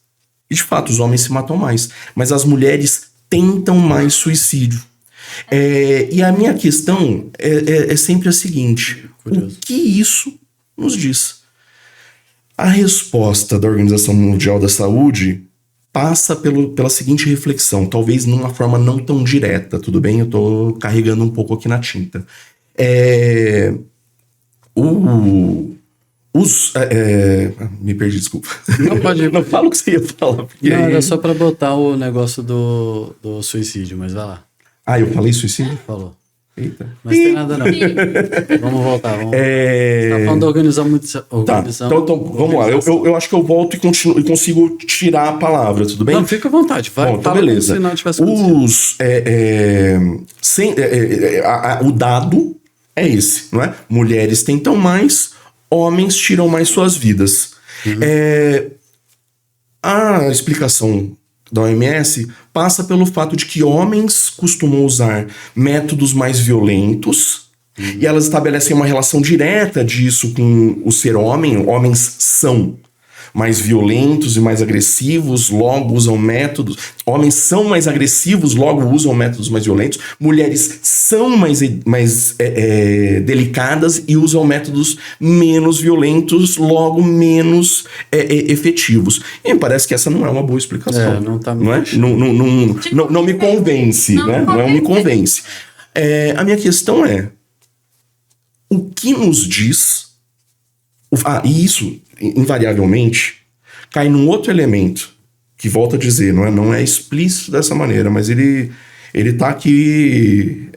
E de fato, os homens se matam mais, mas as mulheres tentam mais suicídio. E a minha questão é sempre a seguinte: o que isso nos diz? A resposta da Organização Mundial da Saúde passa pela seguinte reflexão, talvez numa forma não tão direta, tudo bem? Eu tô carregando um pouco aqui na tinta. Me perdi, desculpa. Não, pode ir. Não fala o que você ia falar. Porque Não, aí... era só pra botar o negócio do suicídio, mas vai lá. Ah, eu falei suicídio? Falou. Eita. Mas tem nada não. Vamos voltar. Você tá falando da organização. Tá, então vamos lá. Eu acho que eu volto e consigo tirar a palavra, tudo bem? Não, fica à vontade. Vai, bom, então beleza. Como se não tivesse o dado é esse, não é? Mulheres tentam mais, homens tiram mais suas vidas. A explicação da OMS passa pelo fato de que homens costumam usar métodos mais violentos e elas estabelecem uma relação direta disso com o ser homem. Homens são mais violentos e mais agressivos, logo usam métodos. Homens são mais agressivos, logo usam métodos mais violentos. Mulheres são mais delicadas e usam métodos menos violentos, logo menos efetivos. E me parece que essa não é uma boa explicação. Não me convence, né? Não me convence. A minha questão é: o que nos diz... e isso, invariavelmente, cai num outro elemento, que, volto a dizer, não é explícito dessa maneira, mas ele tá aqui...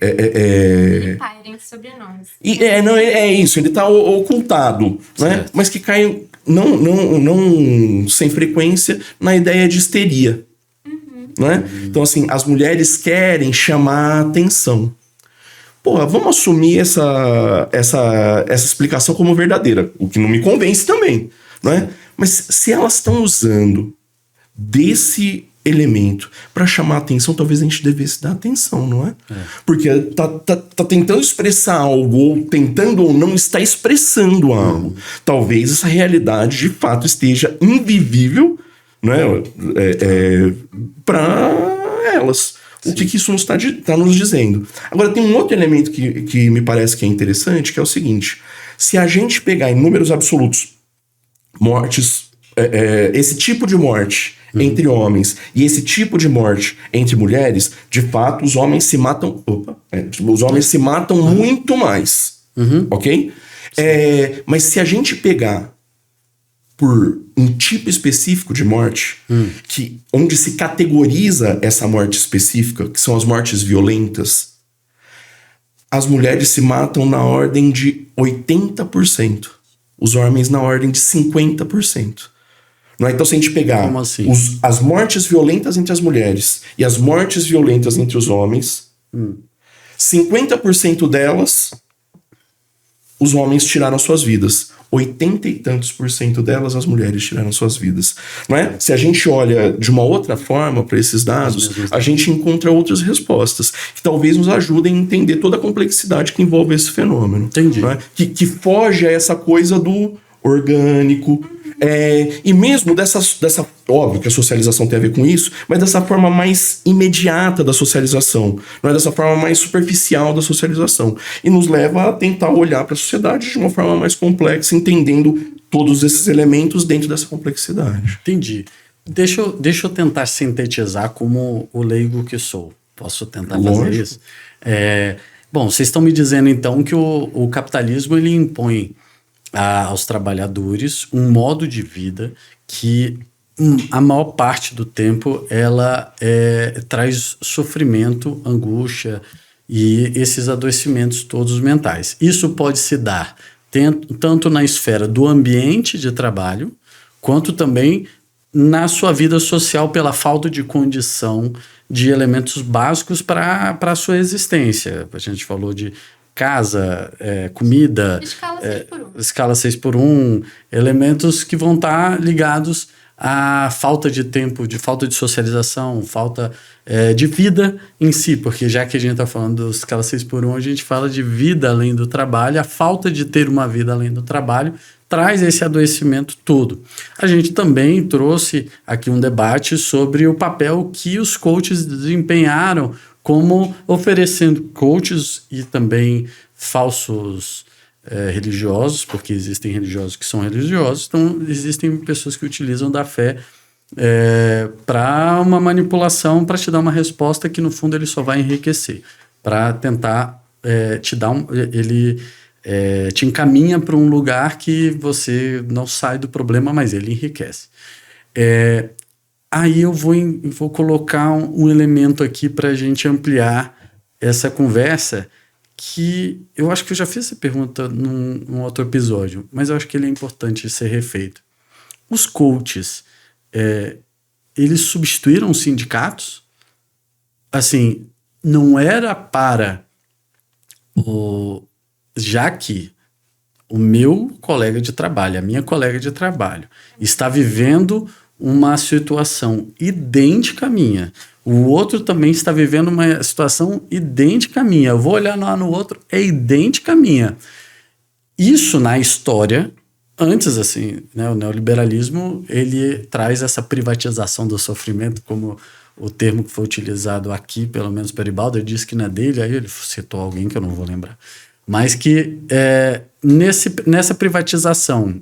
Pairem sobre nós. Isso, ele tá ocultado, né? Mas que cai, não sem frequência, na ideia de histeria. Né? Então, assim, as mulheres querem chamar a atenção. Porra, vamos assumir essa explicação como verdadeira, o que não me convence também, não é? Mas se elas estão usando desse elemento para chamar a atenção, talvez a gente devesse dar atenção, não é? Porque tá tentando expressar algo, ou tentando ou não está expressando algo. Talvez essa realidade de fato esteja invivível, né, para elas. O que isso está nos dizendo? Agora, tem um outro elemento que me parece que é interessante, que é o seguinte: se a gente pegar em números absolutos mortes, esse tipo de morte entre homens e esse tipo de morte entre mulheres, de fato, os homens se matam. Os homens se matam muito mais. Ok? Mas se a gente pegar por um tipo específico de morte, onde se categoriza essa morte específica, que são as mortes violentas, as mulheres se matam na ordem de 80%, os homens na ordem de 50%. Não é? Então, se a gente pegar as mortes violentas entre as mulheres e as mortes violentas entre os homens, 50% delas, os homens tiraram suas vidas. 80 e tantos % delas, as mulheres tiraram suas vidas. Não é? Se a gente olha de uma outra forma para esses dados, a gente encontra outras respostas que talvez nos ajudem a entender toda a complexidade que envolve esse fenômeno. Entendi. Não é? Que foge a essa coisa do orgânico. E mesmo dessa... Óbvio que a socialização tem a ver com isso, mas dessa forma mais imediata da socialização, não é? Dessa forma mais superficial da socialização. E nos leva a tentar olhar para a sociedade de uma forma mais complexa, entendendo todos esses elementos dentro dessa complexidade. Entendi. Deixa eu tentar sintetizar como o leigo que sou. Posso tentar fazer isso? Bom, vocês estão me dizendo então que o capitalismo ele impõe aos trabalhadores um modo de vida que a maior parte do tempo ela traz sofrimento, angústia e esses adoecimentos todos mentais. Isso pode se dar tanto na esfera do ambiente de trabalho, quanto também na sua vida social pela falta de condição de elementos básicos para a sua existência. A gente falou de casa, comida, escala 6x1, elementos que vão estar ligados à falta de tempo, de falta de socialização, falta de vida em si, porque já que a gente está falando de escala 6x1, a gente fala de vida além do trabalho, a falta de ter uma vida além do trabalho traz esse adoecimento todo. A gente também trouxe aqui um debate sobre o papel que os coaches desempenharam como oferecendo coaches e também falsos religiosos, porque existem religiosos que são religiosos, então existem pessoas que utilizam da fé para uma manipulação, para te dar uma resposta que no fundo ele só vai enriquecer, para tentar te dar te encaminha para um lugar que você não sai do problema, mas ele enriquece. Aí eu vou colocar um elemento aqui para a gente ampliar essa conversa, que eu acho que eu já fiz essa pergunta num outro episódio, mas eu acho que ele é importante ser refeito. Os coaches, eles substituíram os sindicatos? Assim, não era para já que o meu colega de trabalho, a minha colega de trabalho, está vivendo uma situação idêntica à minha, o outro também está vivendo uma situação idêntica à minha, eu vou olhar lá no outro, é idêntica à minha. Isso na história, antes assim, né, o neoliberalismo, ele traz essa privatização do sofrimento, como o termo que foi utilizado aqui, pelo menos Peribaldo, ele disse que não é dele, aí ele citou alguém que eu não vou lembrar, mas que nessa privatização,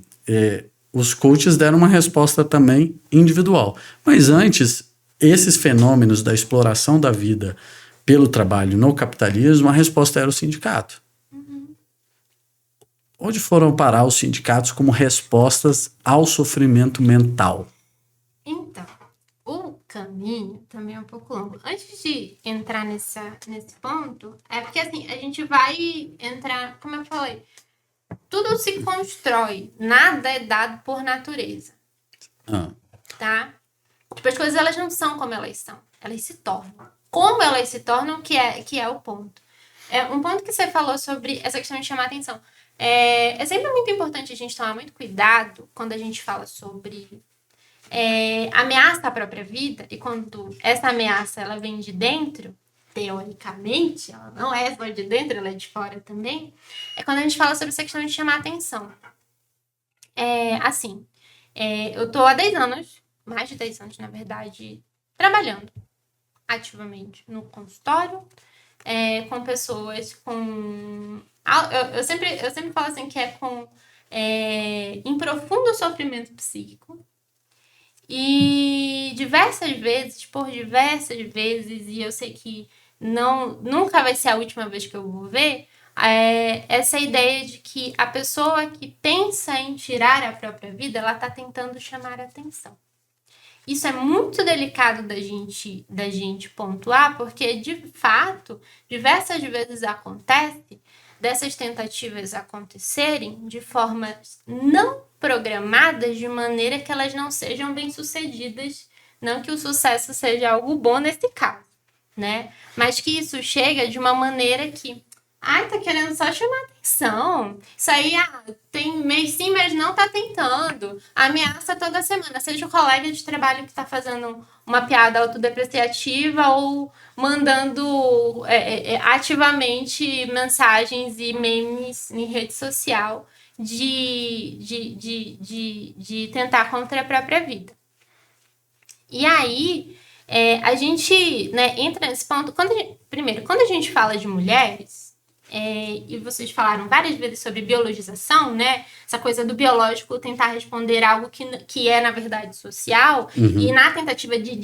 os coaches deram uma resposta também individual. Mas antes, esses fenômenos da exploração da vida pelo trabalho no capitalismo, a resposta era o sindicato. Onde foram parar os sindicatos como respostas ao sofrimento mental? Então, o caminho também é um pouco longo. Antes de entrar nesse ponto, é porque assim, a gente vai entrar, como eu falei, tudo se constrói, nada é dado por natureza. Tá? Tipo, as coisas elas não são como elas são, elas se tornam. Como elas se tornam que é o ponto. Um ponto que você falou sobre essa questão de chamar atenção. É sempre muito importante a gente tomar muito cuidado quando a gente fala sobre ameaça à própria vida, e quando essa ameaça ela vem de dentro, teoricamente, ela não é só de dentro, ela é de fora também, é quando a gente fala sobre essa questão de chamar atenção. Eu tô há 10 anos, mais de 10 anos, na verdade, trabalhando ativamente no consultório, com pessoas com... Eu sempre falo assim que em profundo sofrimento psíquico, e por diversas vezes, e eu sei que nunca vai ser a última vez que eu vou ver, essa ideia de que a pessoa que pensa em tirar a própria vida, ela está tentando chamar a atenção. Isso é muito delicado da gente pontuar, porque, de fato, diversas vezes acontece dessas tentativas acontecerem de formas não programadas, de maneira que elas não sejam bem-sucedidas, não que o sucesso seja algo bom nesse caso, né? Mas que isso chega de uma maneira que, tá querendo só chamar atenção, isso aí tem mês sim, mas não tá tentando, ameaça toda semana, seja o colega de trabalho que tá fazendo uma piada autodepreciativa ou mandando ativamente mensagens e memes em rede social de tentar contra a própria vida. E aí, a gente, né, entra nesse ponto. Quando a gente fala de mulheres, e vocês falaram várias vezes sobre biologização, né? Essa coisa do biológico tentar responder algo que é, na verdade, social, e na tentativa de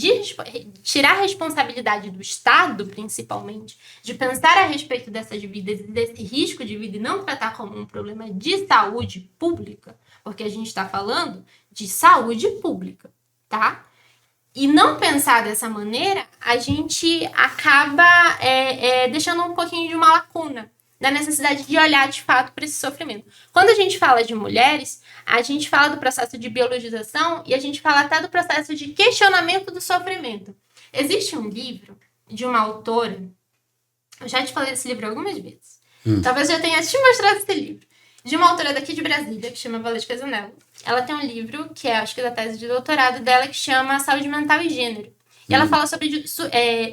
tirar a responsabilidade do Estado, principalmente, de pensar a respeito dessas vidas e desse risco de vida e não tratar como um problema de saúde pública, porque a gente está falando de saúde pública, tá? E não pensar dessa maneira, a gente acaba deixando um pouquinho de uma lacuna da necessidade de olhar de fato para esse sofrimento. Quando a gente fala de mulheres, a gente fala do processo de biologização e a gente fala até do processo de questionamento do sofrimento. Existe um livro de uma autora, eu já te falei desse livro algumas vezes, talvez eu tenha te mostrado esse livro, de uma autora daqui de Brasília, que chama Valesca Zanello. Ela tem um livro, que é, acho que da tese de doutorado dela, que chama Saúde Mental e Gênero. E ela fala sobre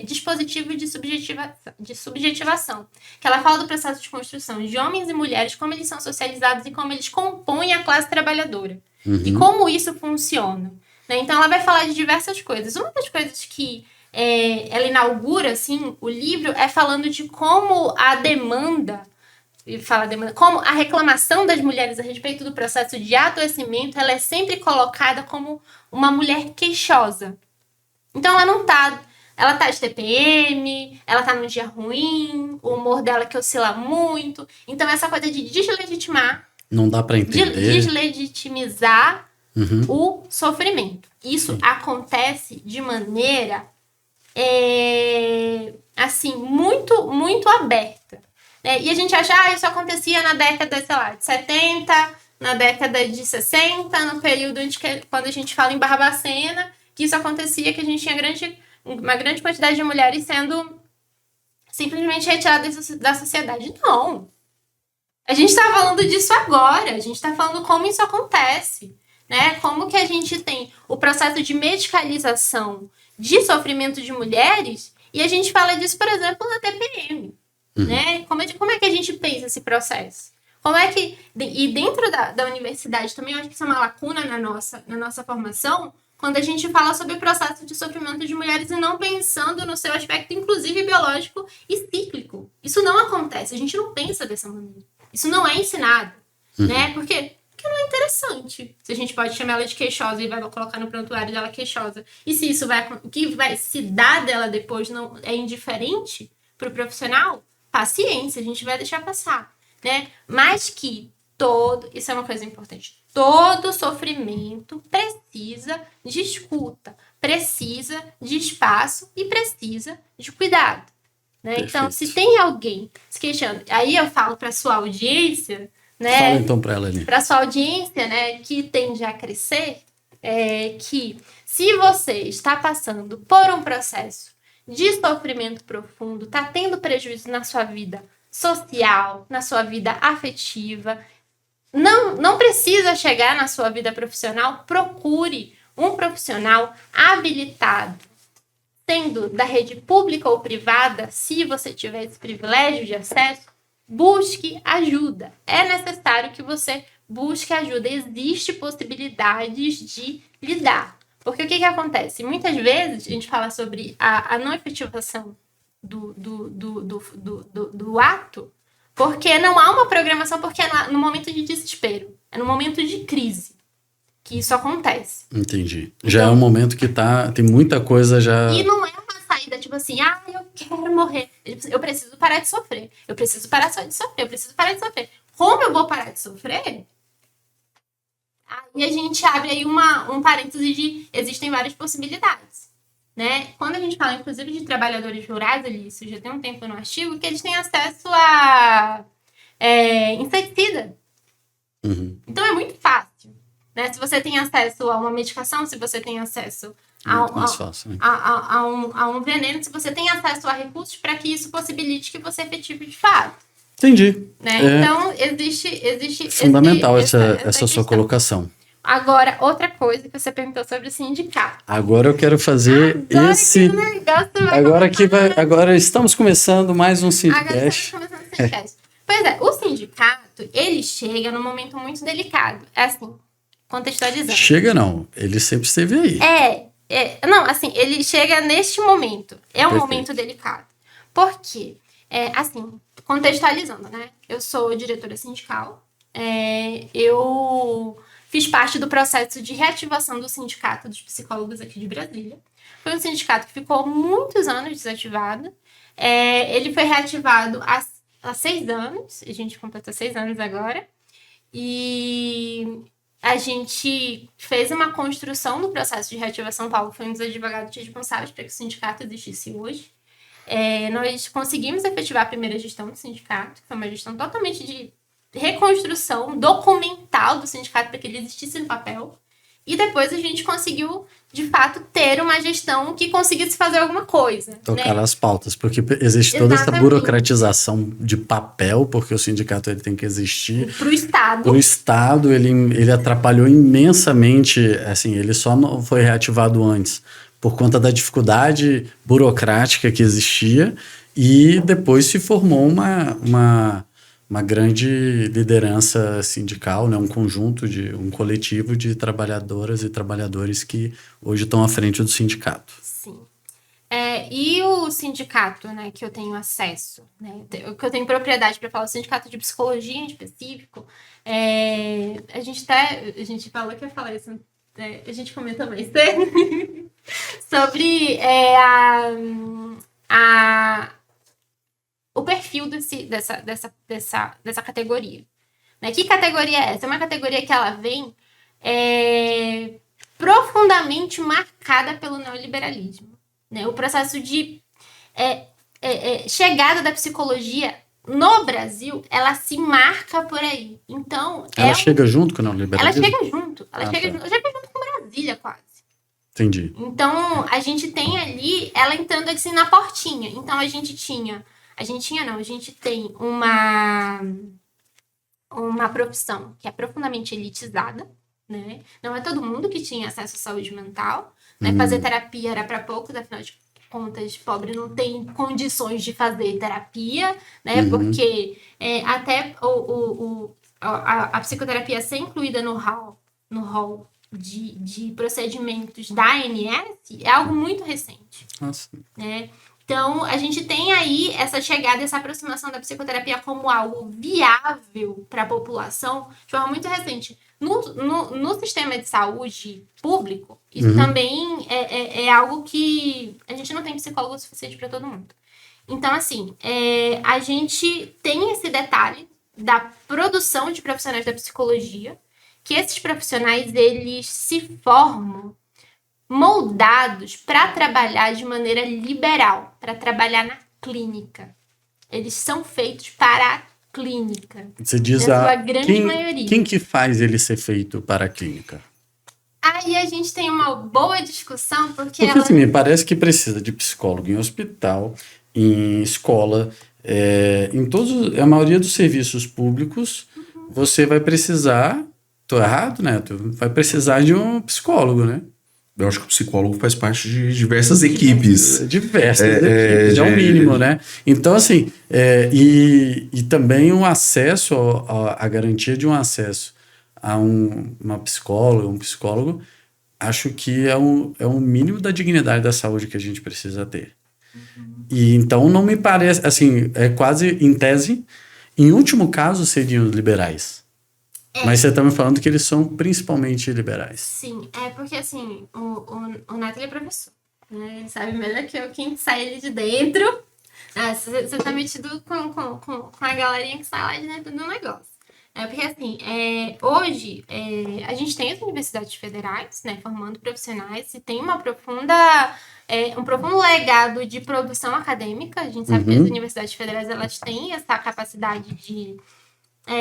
dispositivo de subjetivação. Que ela fala do processo de construção de homens e mulheres, como eles são socializados e como eles compõem a classe trabalhadora. E como isso funciona. Né? Então, ela vai falar de diversas coisas. Uma das coisas que ela inaugura, assim, o livro, é falando de como a demanda... como a reclamação das mulheres a respeito do processo de adoecimento, ela é sempre colocada como uma mulher queixosa. Então ela não está ela tá de TPM, ela tá num dia ruim, o humor dela que oscila muito. Então, essa coisa de deslegitimar, Não dá pra entender. deslegitimizar Uhum. o sofrimento. Isso acontece de maneira, assim, muito, muito aberta. Né? E a gente acha, isso acontecia na década, sei lá, de 70, na década de 60, no período quando a gente fala em Barbacena, que isso acontecia, que a gente tinha uma grande quantidade de mulheres sendo simplesmente retiradas da sociedade. Não. A gente está falando disso agora. A gente está falando como isso acontece. Né? Como que a gente tem o processo de medicalização de sofrimento de mulheres e a gente fala disso, por exemplo, na TPM. Né? Como é que a gente pensa esse processo? Como é que... E dentro da universidade também, eu acho que isso é uma lacuna na nossa formação, quando a gente fala sobre o processo de sofrimento de mulheres e não pensando no seu aspecto, inclusive biológico e cíclico. Isso não acontece, a gente não pensa dessa maneira. Isso não é ensinado, né? Porque não é interessante. Se a gente pode chamar ela de queixosa e vai colocar no prontuário dela queixosa. E se isso o que vai se dar dela depois não é indiferente para o profissional, paciência, a gente vai deixar passar, né? Mas que isso é uma coisa importante, todo sofrimento precisa de escuta, precisa de espaço e precisa de cuidado. Né? Então, se tem alguém se queixando, aí eu falo para sua audiência, né? Fala então para ela ali. Para sua audiência, né, que tende a crescer, que se você está passando por um processo de sofrimento profundo, está tendo prejuízo na sua vida social, na sua vida afetiva, não precisa chegar na sua vida profissional, procure um profissional habilitado, sendo da rede pública ou privada, se você tiver esse privilégio de acesso, busque ajuda. É necessário que você busque ajuda. Existem possibilidades de lidar. Porque o que acontece? Muitas vezes a gente fala sobre a não efetivação do ato, porque não há uma programação, porque é no momento de desespero, é no momento de crise que isso acontece. Entendi. Já é um momento que tem muita coisa já... E não é uma saída tipo assim, eu quero morrer, eu preciso parar de sofrer, eu preciso parar só de sofrer, eu preciso parar de sofrer. Como eu vou parar de sofrer? Aí a gente abre aí um parêntese de existem várias possibilidades. Né? Quando a gente fala, inclusive, de trabalhadores rurais, isso já tem um tempo no artigo, que eles têm acesso a inseticida. Então é muito fácil. Né? Se você tem acesso a uma medicação, se você tem acesso a um veneno, se você tem acesso a recursos para que isso possibilite que você efetive de fato. Entendi. Né? Então, existe fundamental essa sua colocação. Agora, outra coisa que você perguntou sobre o sindicato. Agora eu quero fazer esse... Agora estamos começando mais um Sindicast. Pois é, o sindicato, ele chega num momento muito delicado. É assim, contextualizando. Chega não, ele sempre esteve aí. Não, assim, ele chega neste momento. É um momento delicado. Por quê? Assim, contextualizando, né? Eu sou diretora sindical. Eu fiz parte do processo de reativação do Sindicato dos Psicólogos aqui de Brasília. Foi um sindicato que ficou muitos anos desativado. Ele foi reativado há 6 anos. A gente completa 6 anos agora. E a gente fez uma construção no processo de reativação. Paulo foi um dos advogados responsáveis para que o sindicato existisse hoje. Nós conseguimos efetivar a primeira gestão do sindicato, que foi uma gestão totalmente de reconstrução documental do sindicato para que ele existisse no papel. E depois a gente conseguiu, de fato, ter uma gestão que conseguisse fazer alguma coisa. Tocar as pautas, porque existe toda essa burocratização de papel, porque o sindicato ele tem que existir. Para o Estado. Para o Estado, ele atrapalhou imensamente, assim, ele só não foi reativado antes, por conta da dificuldade burocrática que existia, e depois se formou uma grande liderança sindical, né? Um coletivo de trabalhadoras e trabalhadores que hoje estão à frente do sindicato. Sim. E o sindicato, né, que eu tenho acesso, né, que eu tenho propriedade para falar, o sindicato de psicologia em específico, a gente falou que ia falar isso a gente comentou mais sobre o perfil dessa categoria. Né? Que categoria é essa? É uma categoria que ela vem profundamente marcada pelo neoliberalismo. Né? O processo de chegada da psicologia no Brasil, ela se marca por aí. Então, ela chega junto com o neoliberalismo? Ela chega junto. Ela chega junto com Brasília, quase. Entendi. Então, a gente tem ali ela entrando assim na portinha. Então, a gente tem uma profissão que é profundamente elitizada, né? Não é todo mundo que tinha acesso à saúde mental, né? Fazer terapia era para poucos, afinal de contas, pobre não tem condições de fazer terapia, né? Porque até a psicoterapia ser incluída no hall de procedimentos da ANS é algo muito recente. Nossa. Né? Então, a gente tem aí essa chegada, essa aproximação da psicoterapia como algo viável para a população de forma muito recente. No sistema de saúde público, isso também é algo que a gente não tem psicólogo suficiente para todo mundo. Então, assim, a gente tem esse detalhe da produção de profissionais da psicologia, que esses profissionais, eles se formam moldados para trabalhar de maneira liberal, para trabalhar na clínica. Eles são feitos para a clínica. Você diz sua grande maioria. Quem que faz ele ser feito para a clínica? Aí a gente tem uma boa discussão, porque assim, me parece que precisa de psicólogo em hospital, em escola, em a maioria dos serviços públicos, você vai precisar, tô errado, né? Tu vai precisar de um psicólogo, né? Eu acho que o psicólogo faz parte de diversas equipes. Diversas equipes, é o mínimo, né? Então, assim, e também um acesso, a garantia de um acesso a uma psicóloga, um psicólogo, acho que é um mínimo da dignidade da saúde que a gente precisa ter. E então não me parece, assim, é quase em tese, em último caso seriam liberais. Mas você está me falando que eles são principalmente liberais. Sim, porque assim, o Neto ele é professor, né? Ele sabe melhor que eu quem sai ele de dentro. Você tá metido com a galerinha que sai lá de dentro do negócio. Porque assim, hoje a gente tem as universidades federais, né, formando profissionais, e tem um profundo legado de produção acadêmica. A gente sabe que as universidades federais elas têm essa capacidade de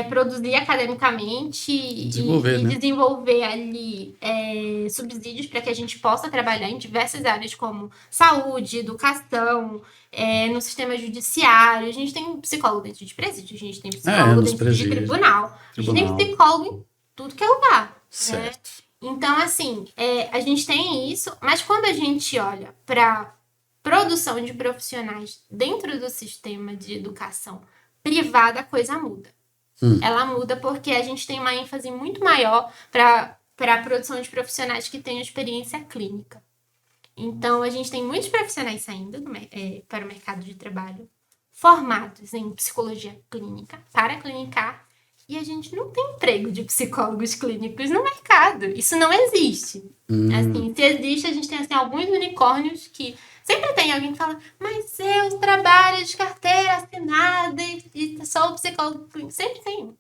produzir academicamente e desenvolver ali subsídios para que a gente possa trabalhar em diversas áreas como saúde, educação, no sistema judiciário. A gente tem psicólogo dentro de presídio, a gente tem psicólogo dentro de tribunal, a gente tem psicólogo em tudo que é lugar. Certo. Né? Então, assim, a gente tem isso, mas quando a gente olha para produção de profissionais dentro do sistema de educação privada, a coisa muda. Ela muda porque a gente tem uma ênfase muito maior para a produção de profissionais que tenham experiência clínica. Então, a gente tem muitos profissionais saindo para o mercado de trabalho formados em psicologia clínica, para clinicar, e a gente não tem emprego de psicólogos clínicos no mercado. Isso não existe. Assim, se existe, a gente tem assim, alguns unicórnios que sempre tem alguém que fala, mas eu trabalho de carteira assinada e sou psicólogo clínico. Sempre tem um.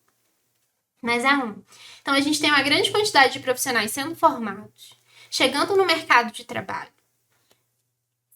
Mas é um. Então, a gente tem uma grande quantidade de profissionais sendo formados, chegando no mercado de trabalho,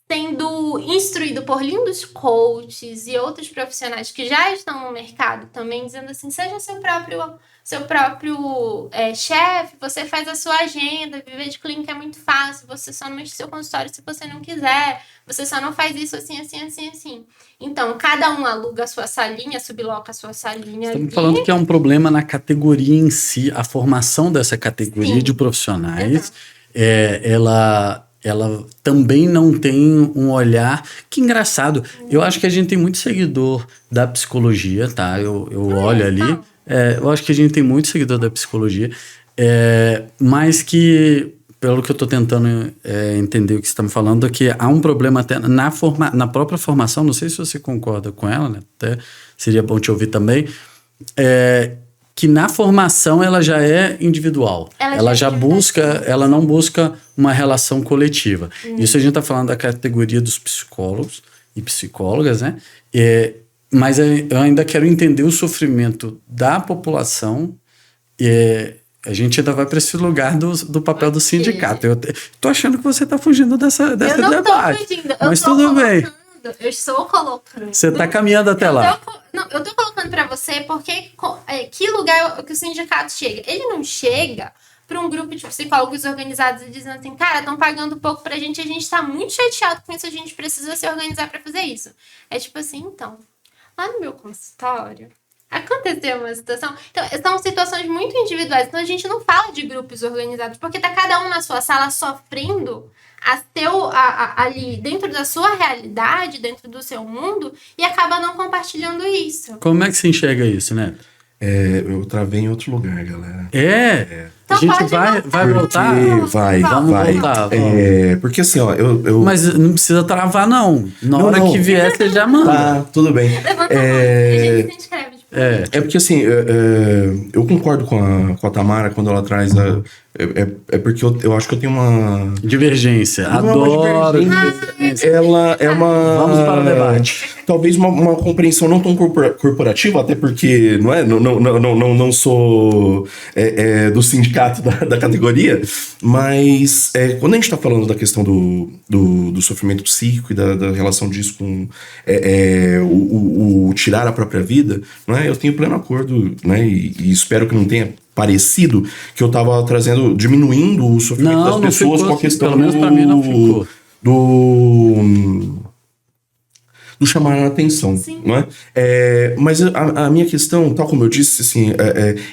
sendo instruído por lindos coaches e outros profissionais que já estão no mercado também, dizendo assim, seja seu próprio chefe, você faz a sua agenda, viver de clínica é muito fácil, você só não mexe seu consultório se você não quiser, você só não faz isso assim, assim, assim, assim. Então, cada um aluga a sua salinha, subloca a sua salinha. Estamos falando que é um problema na categoria em si, a formação dessa categoria de profissionais, ela também não tem um olhar... Que engraçado. Eu acho que a gente tem muito seguidor da psicologia, tá? Eu olho ali. Eu acho que a gente tem muito seguidor da psicologia. Mas que, pelo que eu estou tentando entender o que você está me falando, é que há um problema até na própria formação. Não sei se você concorda com ela, né? Até seria bom te ouvir também. que na formação ela já é individual. Ela não busca uma relação coletiva. Isso a gente está falando da categoria dos psicólogos e psicólogas, né? Mas eu ainda quero entender o sofrimento da população. A gente ainda vai para esse lugar do papel do sindicato. Eu tô achando que você está fugindo desse debate. Eu não tô fugindo. Mas tudo bem. Eu estou colocando. Você está caminhando até lá. Eu tô colocando para você porque que lugar que o sindicato chega? Ele não chega para um grupo de psicólogos organizados e dizendo assim, cara, estão pagando pouco pra gente, a gente tá muito chateado com isso, a gente precisa se organizar para fazer isso. É tipo assim, então, lá no meu consultório aconteceu uma situação. Então, são situações muito individuais. Então, a gente não fala de grupos organizados, porque tá cada um na sua sala sofrendo ali dentro da sua realidade, dentro do seu mundo, e acaba não compartilhando isso. Como é que você enxerga isso, né? Eu travei em outro lugar, galera. Então a gente vai voltar? Vamos voltar. Porque assim, ó, Mas não precisa travar, não. Na hora que vier, você já manda. Tá, tudo bem. Levanta a mão, a gente se inscreve. É porque assim, eu concordo com a Tamara quando ela traz porque eu acho que eu tenho uma... Divergência. Adoro divergência. Ela é uma... Vamos para o debate. Talvez uma compreensão não tão corporativa, até porque não sou do sindicato da categoria, mas quando a gente está falando da questão do sofrimento psíquico e da relação disso com o tirar a própria vida, não é? Eu tenho pleno acordo, né? E espero que não tenha parecido que eu estava trazendo, diminuindo o sofrimento das pessoas com a questão pelo menos para mim não ficou. Do chamar a atenção, não é? Mas a minha questão, tal como eu disse, assim,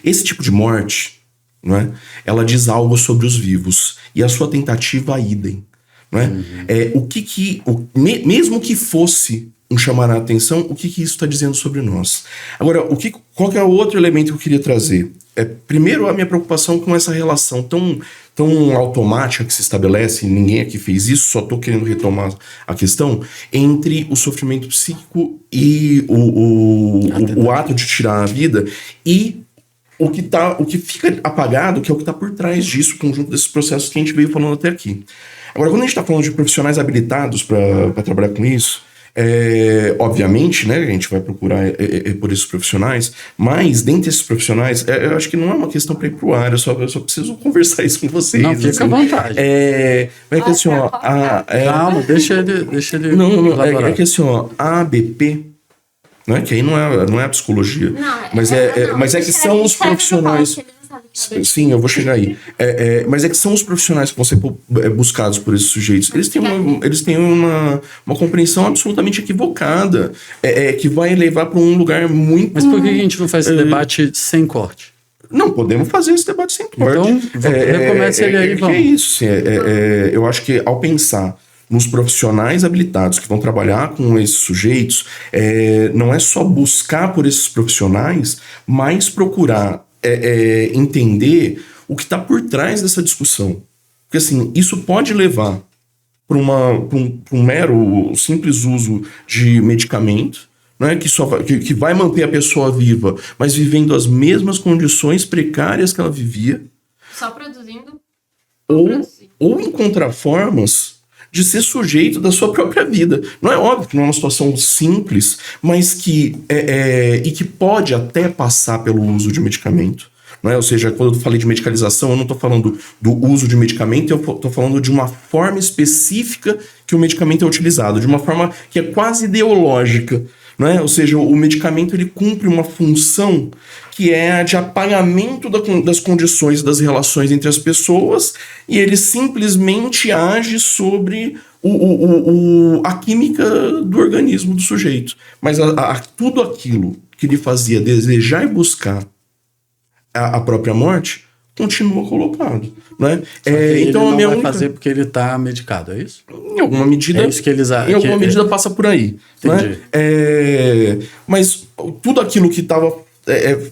esse tipo de morte, não é? Ela diz algo sobre os vivos, e a sua tentativa idem, não é? Mesmo que fosse um chamar a atenção, o que isso está dizendo sobre nós? Agora, qual que é o outro elemento que eu queria trazer? Primeiro, a minha preocupação com essa relação tão automática que se estabelece, ninguém aqui fez isso, só estou querendo retomar a questão, entre o sofrimento psíquico e o ato de tirar a vida, e o que fica apagado, que é o que está por trás disso, o conjunto desses processos que a gente veio falando até aqui. Agora, quando a gente está falando de profissionais habilitados para trabalhar com isso, obviamente, né, a gente vai procurar por esses profissionais, mas dentre esses profissionais, eu acho que não é uma questão para ir pro ar, eu só preciso conversar isso com vocês. Não, fica à vontade. Mas é que assim, ó... Calma, deixa ele Não, que assim, ó, a ABP, né, que aí não é a psicologia, mas é que são os profissionais... Sim, eu vou chegar aí. Mas é que são os profissionais que vão ser buscados por esses sujeitos. Eles têm uma compreensão absolutamente equivocada, que vai levar para um lugar muito... Mas por que a gente não faz esse debate sem corte? Não podemos fazer esse debate sem corte. Então, recomeça ele aí, vamos. É isso. Eu acho que ao pensar nos profissionais habilitados que vão trabalhar com esses sujeitos, não é só buscar por esses profissionais, mas procurar entender o que está por trás dessa discussão. Porque assim, isso pode levar para um mero simples uso de medicamento, né, que vai manter a pessoa viva, mas vivendo as mesmas condições precárias que ela vivia. Só produzindo. Ou encontrar formas de ser sujeito da sua própria vida. Não é óbvio que não é uma situação simples, mas que pode até passar pelo uso de medicamento. Não é? Ou seja, quando eu falei de medicalização, eu não estou falando do uso de medicamento, eu estou falando de uma forma específica que o medicamento é utilizado, de uma forma que é quase ideológica. Não é? Ou seja, o medicamento ele cumpre uma função que é a de apagamento das condições das relações entre as pessoas, e ele simplesmente age sobre a química do organismo do sujeito. Mas tudo aquilo que lhe fazia desejar e buscar a própria morte continua colocado, né? Então ele não vai fazer porque ele está medicado, é isso? Em alguma medida, isso que eles em alguma medida passa por aí. Entendi. Né? Mas tudo aquilo que estava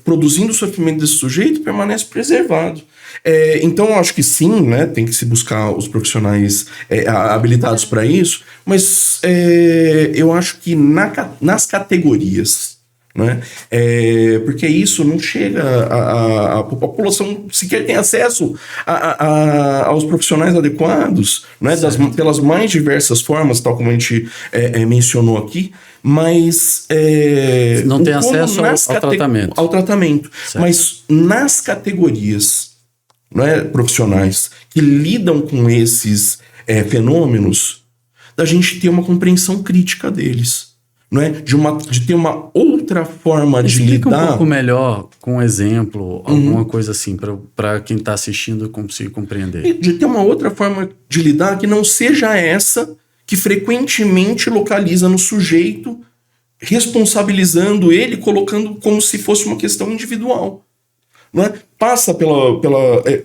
produzindo o sofrimento desse sujeito permanece preservado. Então eu acho que sim, né? Tem que se buscar os profissionais habilitados para isso, mas eu acho que nas categorias, Né? Porque isso não chega, a população sequer tem acesso aos profissionais adequados, né? Pelas mais diversas formas, tal como a gente mencionou aqui, mas não tem acesso ao tratamento. Mas nas categorias, né, profissionais que lidam com esses fenômenos, da gente ter uma compreensão crítica deles. Não é? De ter uma outra forma de lidar. Explica um pouco melhor, com um exemplo, alguma coisa assim, para quem está assistindo conseguir compreender. De ter uma outra forma de lidar que não seja essa que frequentemente localiza no sujeito, responsabilizando ele, colocando como se fosse uma questão individual. Não é? Passa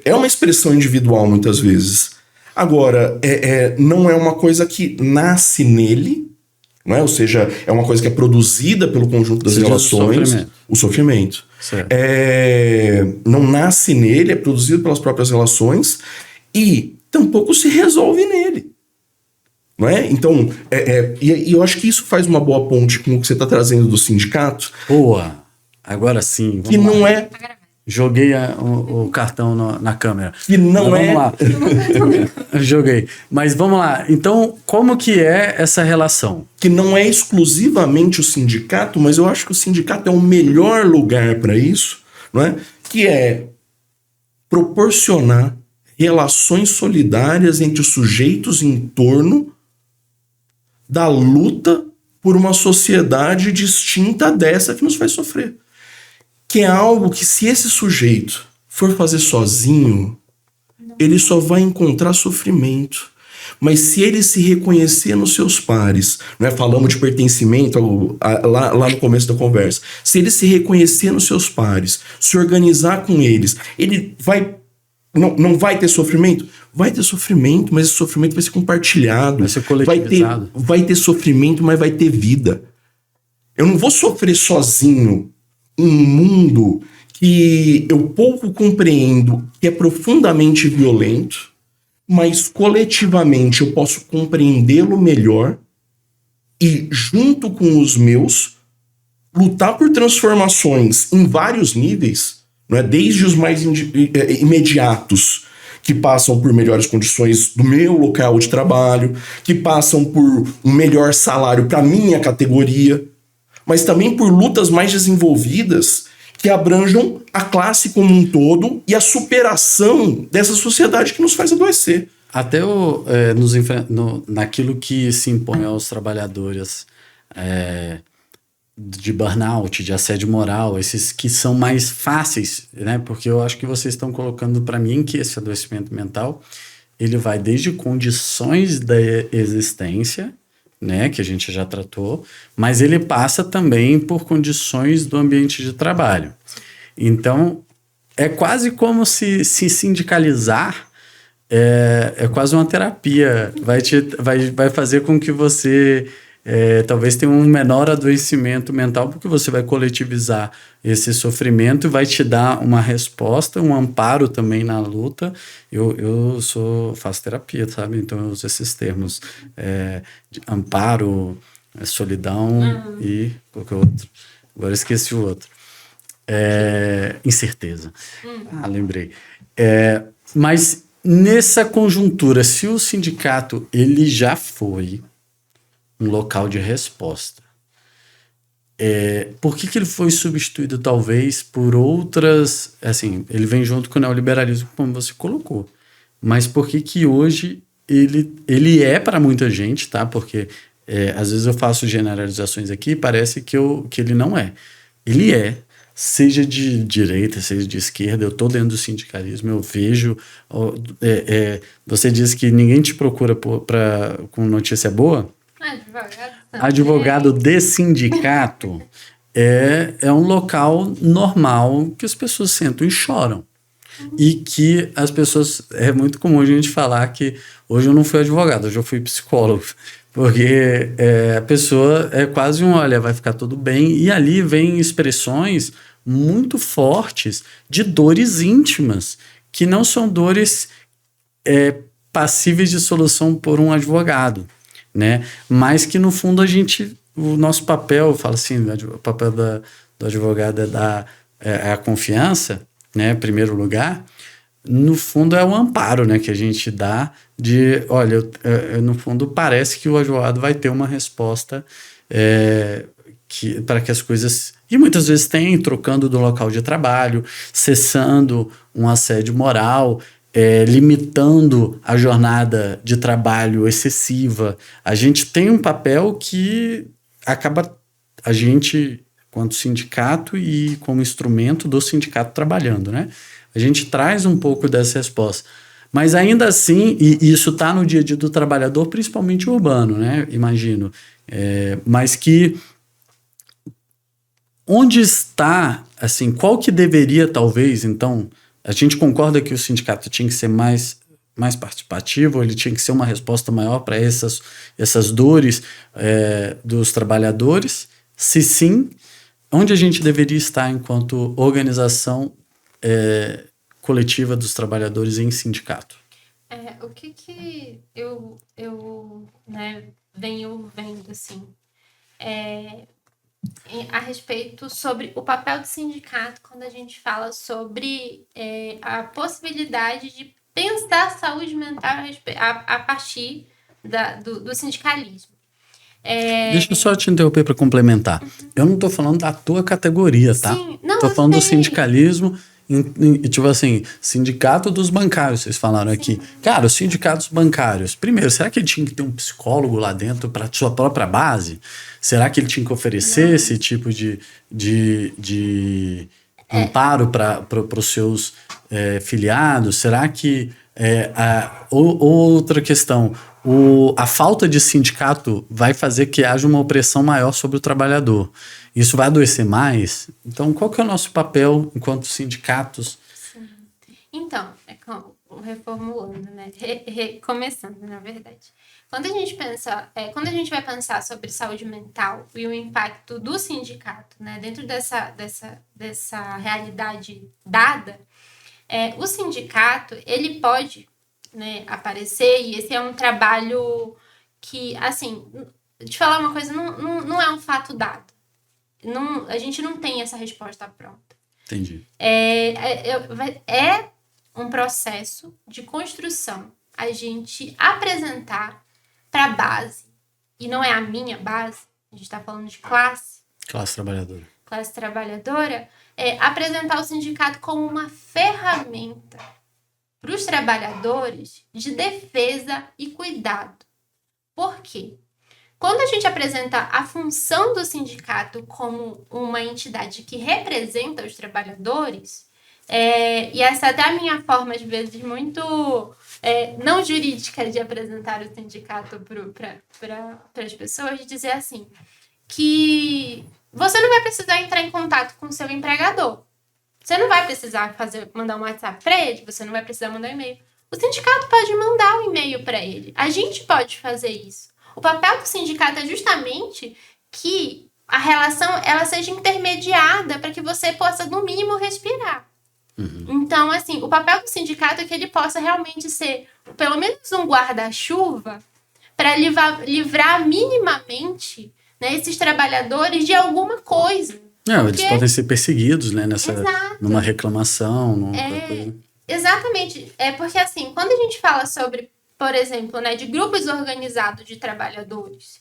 é uma expressão individual muitas vezes. Agora, não é uma coisa que nasce nele, não é? Ou seja, é uma coisa que é produzida pelo conjunto das relações. O sofrimento. Não nasce nele, é produzido pelas próprias relações e tampouco se resolve nele. Não é? Então, e eu acho que isso faz uma boa ponte com o que você está trazendo do sindicato. Boa! Agora sim. Que não lá. Joguei o cartão na câmera. Que não vamos lá. Joguei. Mas vamos lá. Então, como que é essa relação? Que não é exclusivamente o sindicato, mas eu acho que o sindicato é o melhor lugar para isso, não é? Que é proporcionar relações solidárias entre os sujeitos em torno da luta por uma sociedade distinta dessa que nos faz sofrer. Que é algo que, se esse sujeito for fazer sozinho, ele só vai encontrar sofrimento. Mas se ele se reconhecer nos seus pares, né, falamos de pertencimento lá no começo da conversa, se ele se reconhecer nos seus pares, se organizar com eles, ele não vai ter sofrimento? Vai ter sofrimento, mas esse sofrimento vai ser compartilhado. Vai ser coletivizado. Vai ter sofrimento, mas vai ter vida. Eu não vou sofrer sozinho um mundo que eu pouco compreendo, que é profundamente violento, mas coletivamente eu posso compreendê-lo melhor e, junto com os meus, lutar por transformações em vários níveis, não é? Desde os mais imediatos, que passam por melhores condições do meu local de trabalho, que passam por um melhor salário para minha categoria, mas também por lutas mais desenvolvidas que abranjam a classe como um todo e a superação dessa sociedade que nos faz adoecer. Até naquilo que se impõe aos trabalhadores de burnout, de assédio moral, esses que são mais fáceis, né? Porque eu acho que vocês estão colocando para mim que esse adoecimento mental, ele vai desde condições da existência, né, que a gente já tratou, mas ele passa também por condições do ambiente de trabalho. Então, é quase como se sindicalizar é quase uma terapia. Vai fazer com que você talvez tenha um menor adoecimento mental, porque você vai coletivizar esse sofrimento e vai te dar uma resposta, um amparo também na luta. Eu faço terapia, sabe? Então eu uso esses termos de amparo, solidão e qualquer outro. Agora eu esqueci o outro. Incerteza. Lembrei. Mas nessa conjuntura, se o sindicato ele já foi um local de resposta, por que ele foi substituído talvez por outras, assim, ele vem junto com o neoliberalismo, como você colocou, mas por que hoje ele é para muita gente, tá? Porque às vezes eu faço generalizações aqui e parece que ele não é. Ele seja de direita, seja de esquerda, eu tô dentro do sindicalismo, eu vejo, você diz que ninguém te procura com notícia boa? Advogado de sindicato é um local normal que as pessoas sentam e choram. E que as pessoas... É muito comum a gente falar que hoje eu não fui advogado, hoje eu fui psicólogo. Porque a pessoa é quase olha, vai ficar tudo bem. E ali vem expressões muito fortes de dores íntimas, que não são dores passíveis de solução por um advogado, né? Mas que no fundo a gente o nosso papel, eu falo assim, o papel do advogado é a confiança, né, em primeiro lugar. No fundo, é o amparo, né, que a gente dá de, olha, no fundo, parece que o advogado vai ter uma resposta para que as coisas... E muitas vezes tem, trocando do local de trabalho, cessando um assédio moral, limitando a jornada de trabalho excessiva. A gente tem um papel que acaba a gente, quanto sindicato e como instrumento do sindicato trabalhando, né? A gente traz um pouco dessa resposta. Mas ainda assim, e isso está no dia a dia do trabalhador, principalmente urbano, né? Imagino. Mas que onde está, assim, qual que deveria, talvez, então, a gente concorda que o sindicato tinha que ser mais participativo, ele tinha que ser uma resposta maior para essas dores dos trabalhadores? Se sim, onde a gente deveria estar enquanto organização coletiva dos trabalhadores em sindicato? O que eu venho vendo, assim, a respeito sobre o papel do sindicato quando a gente fala sobre a possibilidade de pensar saúde mental a partir do sindicalismo. Deixa eu só te interromper para complementar. Eu não estou falando da tua categoria, tá? Sim, não, estou falando do sindicalismo, tipo assim, sindicato dos bancários, vocês falaram aqui. Cara, os sindicatos bancários, primeiro, será que ele tinha que ter um psicólogo lá dentro para sua própria base? Será que ele tinha que oferecer esse tipo de amparo para os seus filiados? Será que... outra questão, a falta de sindicato vai fazer que haja uma opressão maior sobre o trabalhador. Isso vai adoecer mais? Então, qual que é o nosso papel enquanto sindicatos? Sim. Então, reformulando, né? Recomeçando, na verdade. Quando a gente vai pensar sobre saúde mental e o impacto do sindicato, né, dentro dessa realidade dada, o sindicato, ele pode, né, aparecer, e esse é um trabalho que, assim, te falar uma coisa, não é um fato dado. A gente não tem essa resposta pronta. Entendi. É um processo de construção a gente apresentar para a base, e não é a minha base, a gente está falando de classe trabalhadora, apresentar o sindicato como uma ferramenta para os trabalhadores de defesa e cuidado. Por quê? Quando a gente apresenta a função do sindicato como uma entidade que representa os trabalhadores, e essa é até a minha forma, às vezes, muito não jurídica de apresentar o sindicato para as pessoas, de dizer assim, que você não vai precisar entrar em contato com o seu empregador. Você não vai precisar mandar um WhatsApp para ele, você não vai precisar mandar um e-mail. O sindicato pode mandar um e-mail para ele. A gente pode fazer isso. O papel do sindicato é justamente que a relação ela seja intermediada para que você possa, no mínimo, respirar. Uhum. Então, assim, o papel do sindicato é que ele possa realmente ser, pelo menos, um guarda-chuva para livrar minimamente, né, esses trabalhadores de alguma coisa. Não, eles podem ser perseguidos, né, numa reclamação, coisa. Exatamente. Porque, assim, quando a gente fala sobre, por exemplo, né, de grupos organizados de trabalhadores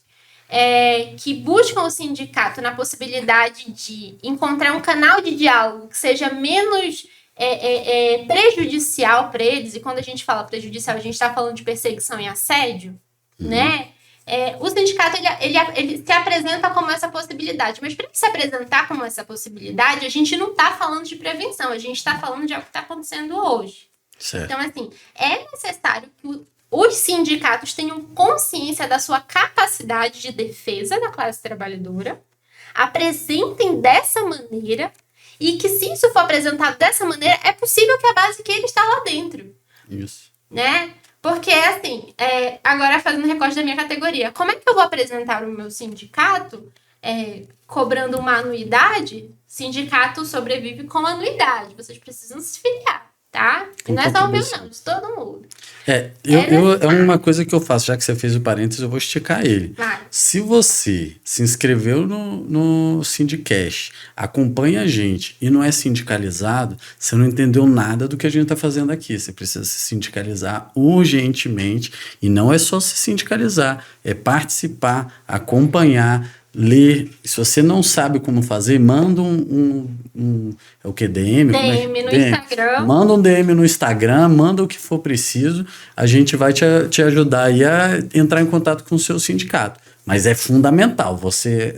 que buscam o sindicato na possibilidade de encontrar um canal de diálogo que seja menos prejudicial para eles, e quando a gente fala prejudicial, a gente está falando de perseguição e assédio, né? O sindicato ele se apresenta como essa possibilidade, mas para ele se apresentar como essa possibilidade, a gente não está falando de prevenção, a gente está falando de algo que está acontecendo hoje. Certo. Então, assim, é necessário que os sindicatos tenham consciência da sua capacidade de defesa da classe trabalhadora, apresentem dessa maneira, e que, se isso for apresentado dessa maneira, é possível que a base queira estar lá dentro. Isso. Né? Porque, assim, agora fazendo recorte da minha categoria, como é que eu vou apresentar o meu sindicato cobrando uma anuidade? Sindicato sobrevive com anuidade, vocês precisam se filiar. tá? E Com não é só o meu, contribuição. não, de todo mundo. É uma coisa que eu faço, já que você fez o parênteses, eu vou esticar ele. Vai. Se você se inscreveu no Sindicast, acompanha a gente e não é sindicalizado, você não entendeu nada do que a gente está fazendo aqui. Você precisa se sindicalizar urgentemente e não é só se sindicalizar, é participar, acompanhar, ler. Se você não sabe como fazer, manda é o que? DM? DM no Instagram. Manda um DM no Instagram, manda o que for preciso, a gente vai te ajudar aí a entrar em contato com o seu sindicato. Mas é fundamental, você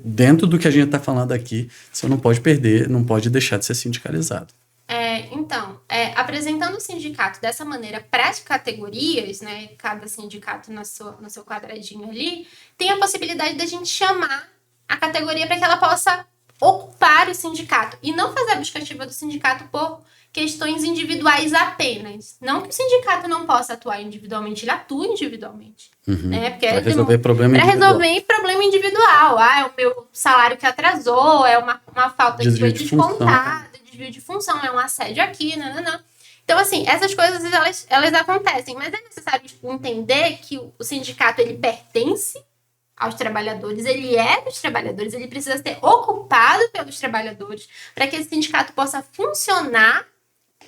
dentro do que a gente está falando aqui, você não pode perder, não pode deixar de ser sindicalizado. Então, apresentando o sindicato dessa maneira para as categorias, né, cada sindicato no seu quadradinho ali, tem a possibilidade da gente chamar a categoria para que ela possa ocupar o sindicato e não fazer a busca ativa do sindicato por questões individuais apenas. Não que o sindicato não possa atuar individualmente, ele atua individualmente. Né? Para resolver problema individual. individual. Para resolver problema individual. É o meu salário que atrasou, é uma falta de foi descontada, desvio de função, é um assédio aqui, não. Então, assim, essas coisas, elas acontecem. Mas é necessário entender que o sindicato, ele pertence aos trabalhadores, ele é dos trabalhadores, ele precisa ser ocupado pelos trabalhadores para que esse sindicato possa funcionar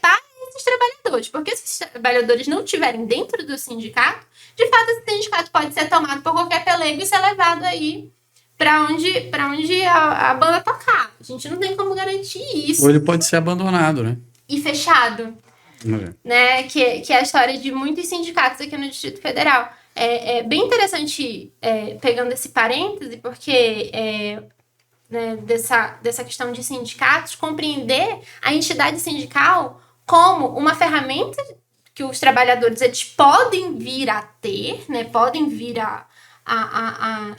para esses trabalhadores. Porque se os trabalhadores não estiverem dentro do sindicato, de fato, esse sindicato pode ser tomado por qualquer pelego e ser levado aí para onde a banda tocar. A gente não tem como garantir isso. Ou ele pode ser abandonado, né? E fechado. Né? Que é a história de muitos sindicatos aqui no Distrito Federal. É bem interessante, pegando esse parêntese, porque né, dessa questão de sindicatos, compreender a entidade sindical como uma ferramenta que os trabalhadores eles podem vir a ter, né, podem vir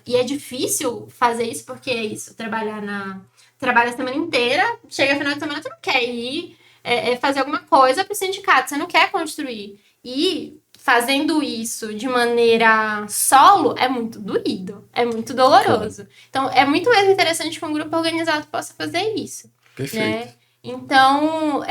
e é difícil fazer isso, porque é isso, trabalha a semana inteira, chega no final de semana, tu não quer ir fazer alguma coisa para o sindicato, você não quer construir. E fazendo isso de maneira solo é muito doído, é muito doloroso. Claro. Então, é muito mais interessante que um grupo organizado possa fazer isso. Perfeito. Né? Então,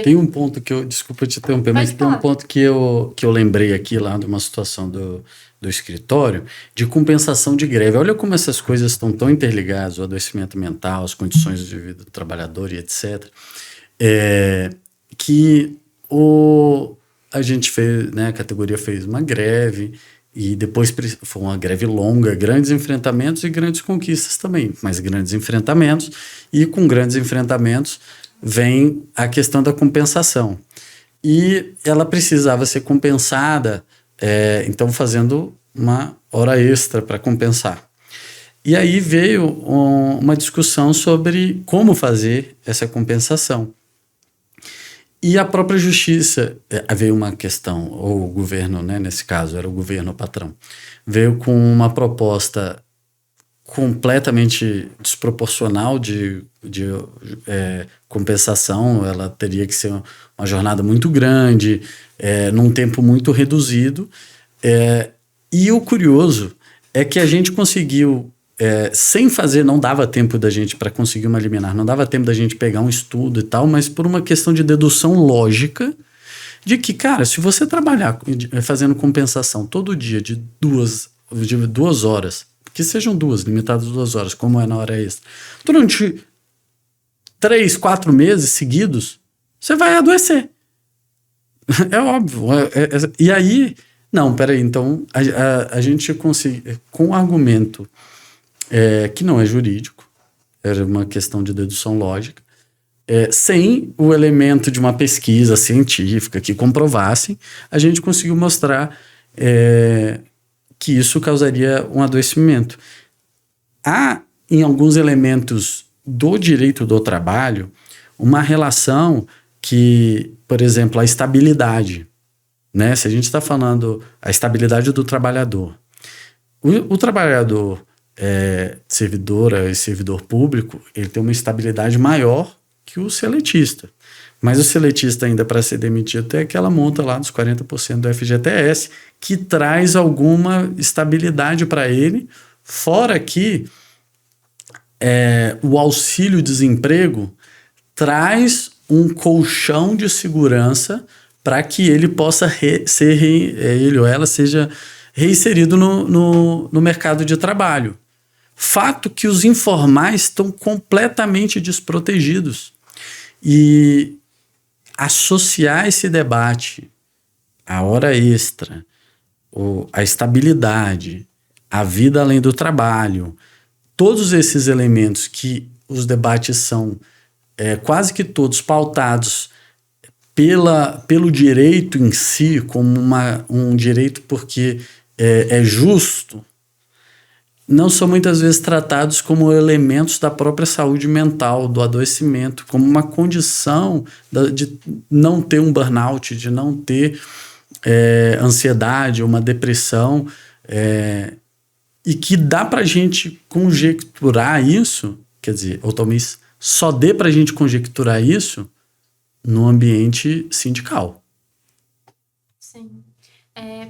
Tem um ponto que eu... Desculpa te interromper, mas tem um ponto que eu lembrei aqui lá de uma situação do escritório de compensação de greve. Olha como essas coisas estão tão interligadas, o adoecimento mental, as condições de vida do trabalhador e etc., que a gente fez, né, a categoria fez uma greve e depois foi uma greve longa, grandes enfrentamentos e grandes conquistas também, mas grandes enfrentamentos, e com grandes enfrentamentos vem a questão da compensação. E ela precisava ser compensada, então fazendo uma hora extra para compensar. E aí veio uma discussão sobre como fazer essa compensação. E a própria justiça, veio uma questão, ou o governo, né, nesse caso, era o governo patrão, veio com uma proposta completamente desproporcional de compensação. Ela teria que ser uma jornada muito grande, num tempo muito reduzido. E o curioso é que a gente conseguiu, sem fazer, não dava tempo da gente para conseguir uma liminar, não dava tempo da gente pegar um estudo e tal, mas por uma questão de dedução lógica, de que, cara, se você trabalhar fazendo compensação todo dia de 2 horas, que sejam limitadas 2 horas, como é na hora extra, durante 3, 4 meses seguidos, você vai adoecer. É óbvio. E aí, não, peraí, então a gente consegue, com o argumento que não é jurídico, era uma questão de dedução lógica, sem o elemento de uma pesquisa científica que comprovasse, a gente conseguiu mostrar que isso causaria um adoecimento. Há, em alguns elementos do direito do trabalho, uma relação que, por exemplo, a estabilidade, né? Se a gente está falando a estabilidade do trabalhador, o trabalhador servidora e servidor público, ele tem uma estabilidade maior que o seletista. Mas o seletista, ainda para ser demitido, tem aquela multa lá dos 40% do FGTS, que traz alguma estabilidade para ele, fora que o auxílio-desemprego traz um colchão de segurança para que ele possa ele ou ela seja reinserido no mercado de trabalho. Fato que os informais estão completamente desprotegidos. E associar esse debate à hora extra, a estabilidade, a vida além do trabalho, todos esses elementos que os debates são quase que todos pautados pelo direito em si, como um direito porque é justo, não são muitas vezes tratados como elementos da própria saúde mental, do adoecimento, como uma condição de não ter um burnout, de não ter ansiedade, uma depressão, e que dá para a gente conjecturar isso, quer dizer, ou talvez só dê para a gente conjecturar isso no ambiente sindical. Sim.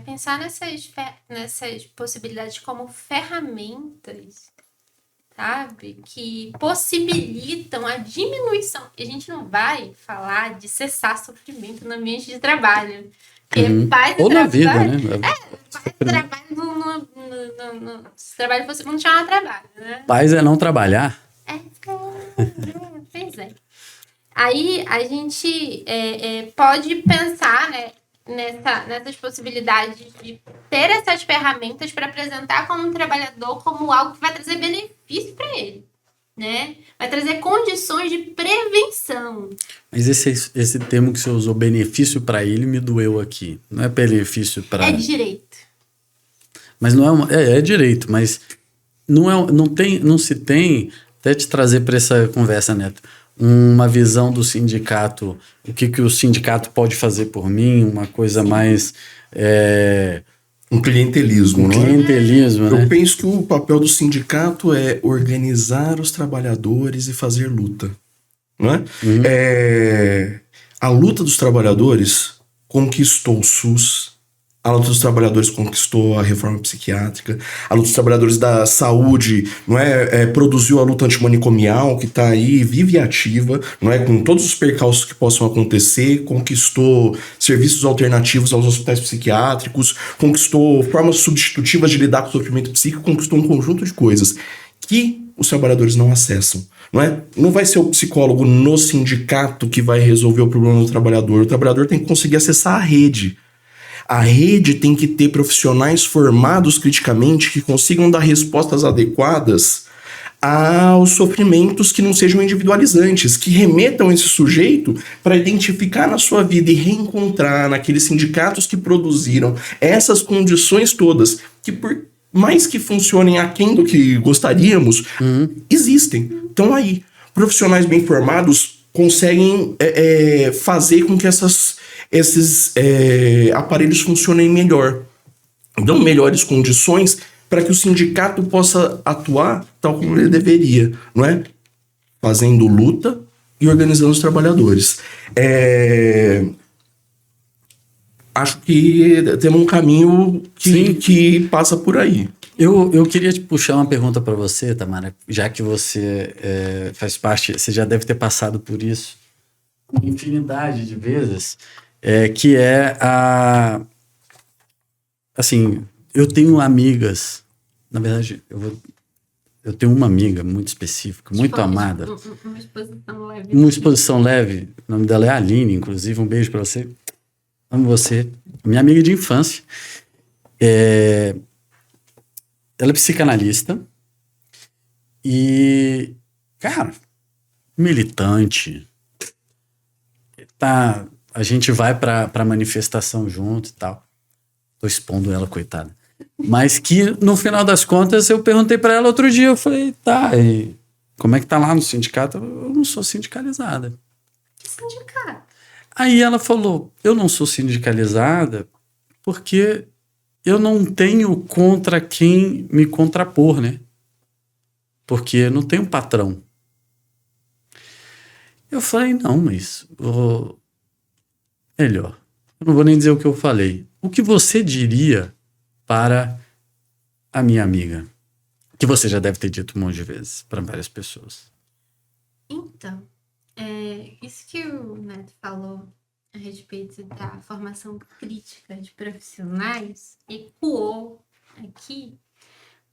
Pensar nessas possibilidades como ferramentas, sabe? Que possibilitam a diminuição. A gente não vai falar de cessar sofrimento no ambiente de trabalho. Porque paz ou na trabalho, vida, né? Paz e trabalho se trabalho fosse não chamar trabalho, né? Paz é não trabalhar. Pois é. Aí a gente pode pensar, né, nessas possibilidades de ter essas ferramentas para apresentar como um trabalhador como algo que vai trazer benefício para ele, né? Vai trazer condições de prevenção. Mas esse termo que você usou, benefício para ele, me doeu aqui. Não é benefício para... É direito. Mas não é direito, mas não se tem, até te trazer para essa conversa, Neto, uma visão do sindicato, o que o sindicato pode fazer por mim, uma coisa mais... Um clientelismo, não é? Clientelismo, né? Eu penso que o papel do sindicato é organizar os trabalhadores e fazer luta, não é? A luta dos trabalhadores conquistou o SUS, a luta dos trabalhadores conquistou a reforma psiquiátrica, a luta dos trabalhadores da saúde, não é? Produziu a luta antimanicomial, que está aí, vive e ativa, não é? Com todos os percalços que possam acontecer, conquistou serviços alternativos aos hospitais psiquiátricos, conquistou formas substitutivas de lidar com o sofrimento psíquico, conquistou um conjunto de coisas que os trabalhadores não acessam. Não é? Não vai ser o psicólogo no sindicato que vai resolver o problema do trabalhador. O trabalhador tem que conseguir acessar a rede. A rede tem que ter profissionais formados criticamente que consigam dar respostas adequadas aos sofrimentos que não sejam individualizantes, que remetam esse sujeito para identificar na sua vida e reencontrar naqueles sindicatos que produziram essas condições todas, que por mais que funcionem aquém do que gostaríamos, existem. Então aí, profissionais bem formados conseguem fazer com que esses aparelhos funcionem melhor. Dão melhores condições para que o sindicato possa atuar tal como ele deveria, não é? Fazendo luta e organizando os trabalhadores. Acho que temos um caminho que passa por aí. Eu queria te puxar uma pergunta para você, Tamara, já que você faz parte, você já deve ter passado por isso uma infinidade de vezes, que assim, eu tenho amigas, na verdade, eu tenho uma amiga muito específica, muito amada. Uma exposição leve. Uma exposição leve, o nome dela é Aline, inclusive, um beijo para você. Amo você. Minha amiga de infância. Ela é psicanalista e, cara, militante. A gente vai pra manifestação junto e tal. Tô expondo ela, coitada. Mas que, no final das contas, eu perguntei pra ela outro dia, eu falei, e como é que tá lá no sindicato? Eu não sou sindicalizada. Que sindicato? Aí ela falou, eu não sou sindicalizada porque eu não tenho contra quem me contrapor, né? Porque eu não tenho patrão. Eu falei, não, mas... melhor, eu não vou nem dizer o que eu falei. O que você diria para a minha amiga? Que você já deve ter dito um monte de vezes para várias pessoas. Então, Isso que o Neto falou a respeito da formação crítica de profissionais ecoou aqui,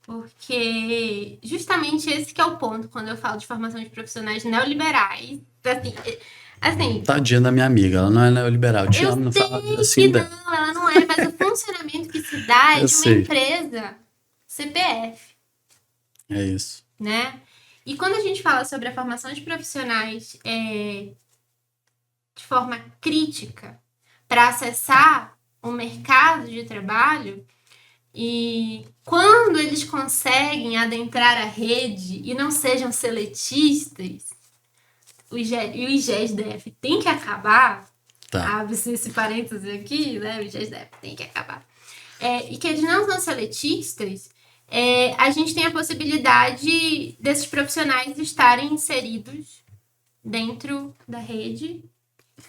porque justamente esse que é o ponto quando eu falo de formação de profissionais neoliberais. Assim, Tadinha da minha amiga, ela não é neoliberal. Te eu amo, não sei fala assim que dela. não, ela não é, mas o funcionamento que se dá é Eu de uma sei. empresa CPF, É isso. né? E quando a gente fala sobre a formação de profissionais de forma crítica para acessar o mercado de trabalho, e quando eles conseguem adentrar a rede e não sejam seletistas, o IGESDF tem que acabar. Tá. Abre-se esse parêntese aqui, né? O IGESDF tem que acabar. E que eles não são seletistas, a gente tem a possibilidade desses profissionais estarem inseridos dentro da rede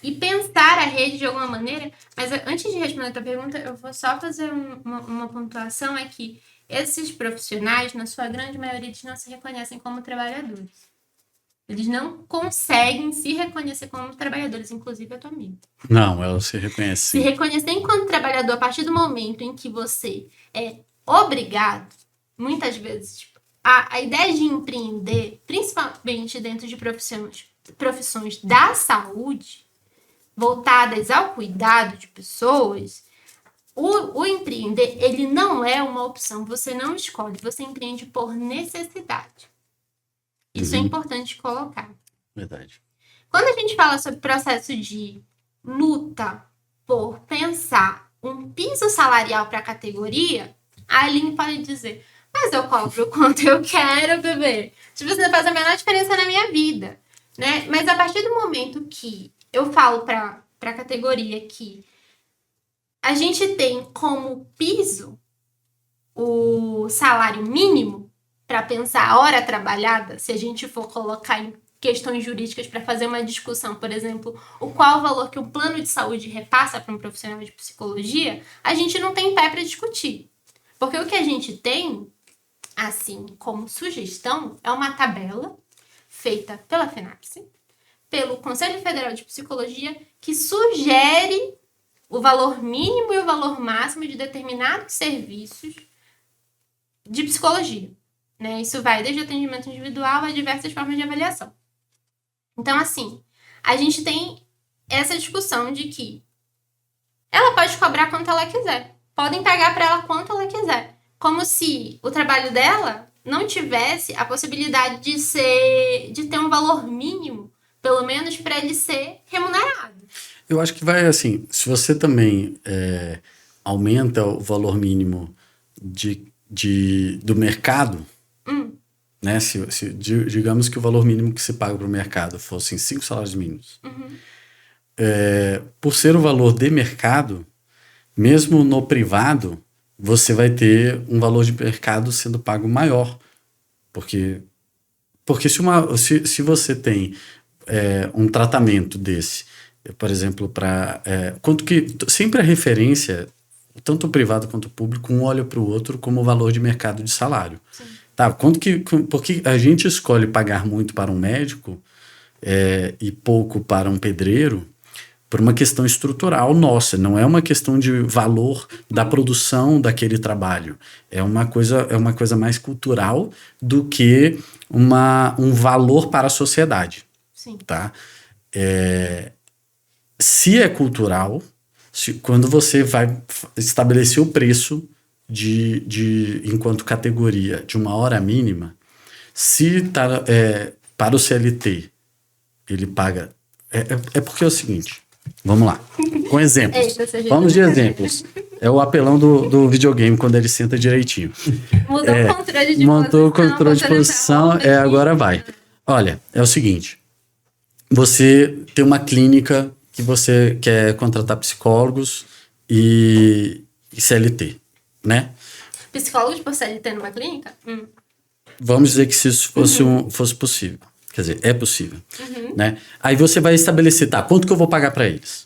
e pensar a rede de alguma maneira. Mas antes de responder a tua pergunta, eu vou só fazer uma pontuação, é que esses profissionais, na sua grande maioria, eles não se reconhecem como trabalhadores. Eles não conseguem se reconhecer como trabalhadores, inclusive a tua amiga. Não, ela se reconhece. Se reconhecer enquanto trabalhador a partir do momento em que você é obrigado, muitas vezes, tipo, a ideia de empreender, principalmente dentro de profissões da saúde, voltadas ao cuidado de pessoas, o empreender, ele não é uma opção, você não escolhe, você empreende por necessidade. Isso é importante colocar. Verdade. Quando a gente fala sobre processo de luta por pensar um piso salarial para a categoria, a Aline pode dizer, mas eu cobro o quanto eu quero, bebê. Tipo, isso não faz a menor diferença na minha vida, né? Mas a partir do momento que eu falo para a categoria que a gente tem como piso o salário mínimo para pensar a hora trabalhada, se a gente for colocar em questões jurídicas para fazer uma discussão, por exemplo, qual o valor que o plano de saúde repassa para um profissional de psicologia, a gente não tem pé para discutir. Porque o que a gente tem, assim, como sugestão, é uma tabela feita pela FENAPSE, pelo Conselho Federal de Psicologia, que sugere o valor mínimo e o valor máximo de determinados serviços de psicologia. Né? Isso vai desde atendimento individual a diversas formas de avaliação. Então, assim, a gente tem essa discussão de que ela pode cobrar quanto ela quiser. Podem pagar para ela quanto ela quiser. Como se o trabalho dela não tivesse a possibilidade de ter um valor mínimo, pelo menos para ele ser remunerado. Eu acho que vai assim, se você também aumenta o valor mínimo do mercado, né? Digamos que o valor mínimo que se paga para o mercado fossem 5 salários mínimos. Por ser o valor de mercado, mesmo no privado, você vai ter um valor de mercado sendo pago maior. Porque se você tem um tratamento desse, por exemplo, quanto que sempre a referência, tanto o privado quanto o público, um olha para o outro como valor de mercado de salário. Sim. Tá, porque a gente escolhe pagar muito para um médico e pouco para um pedreiro por uma questão estrutural nossa, não é uma questão de valor da produção daquele trabalho. É uma coisa mais cultural do que um valor para a sociedade. Sim. Tá? Se é cultural, quando você vai estabelecer o preço enquanto categoria de uma hora mínima, se para o CLT ele paga... porque é o seguinte, vamos lá, com exemplos. Vamos de exemplos. É o apelão do videogame quando ele senta direitinho. Montou o controle de posição, agora vai. Olha, é o seguinte, você tem uma clínica que você quer contratar psicólogos e CLT, né? Psicólogos por CLT numa clínica? Vamos dizer que se isso fosse possível. Quer dizer, é possível. Né? Aí você vai estabelecer, tá, quanto que eu vou pagar para eles?